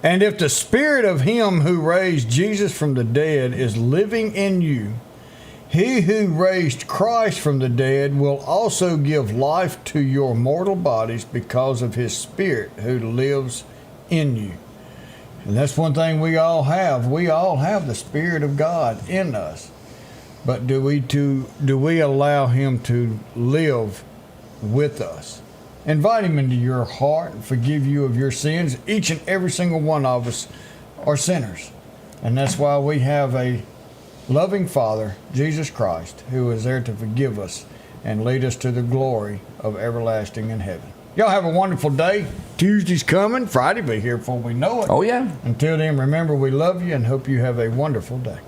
And if the spirit of him who raised Jesus from the dead is living in you, he who raised Christ from the dead will also give life to your mortal bodies because of his spirit who lives in you. And that's one thing we all have. We all have the Spirit of God in us. But do we allow him to live with us? Invite him into your heart and forgive you of your sins. Each and every single one of us are sinners. And that's why we have a loving Father, Jesus Christ, who is there to forgive us and lead us to the glory of everlasting in heaven. Y'all have a wonderful day. Tuesday's coming. Friday be here before we know it. Oh, yeah. Until then, remember we love you and hope you have a wonderful day.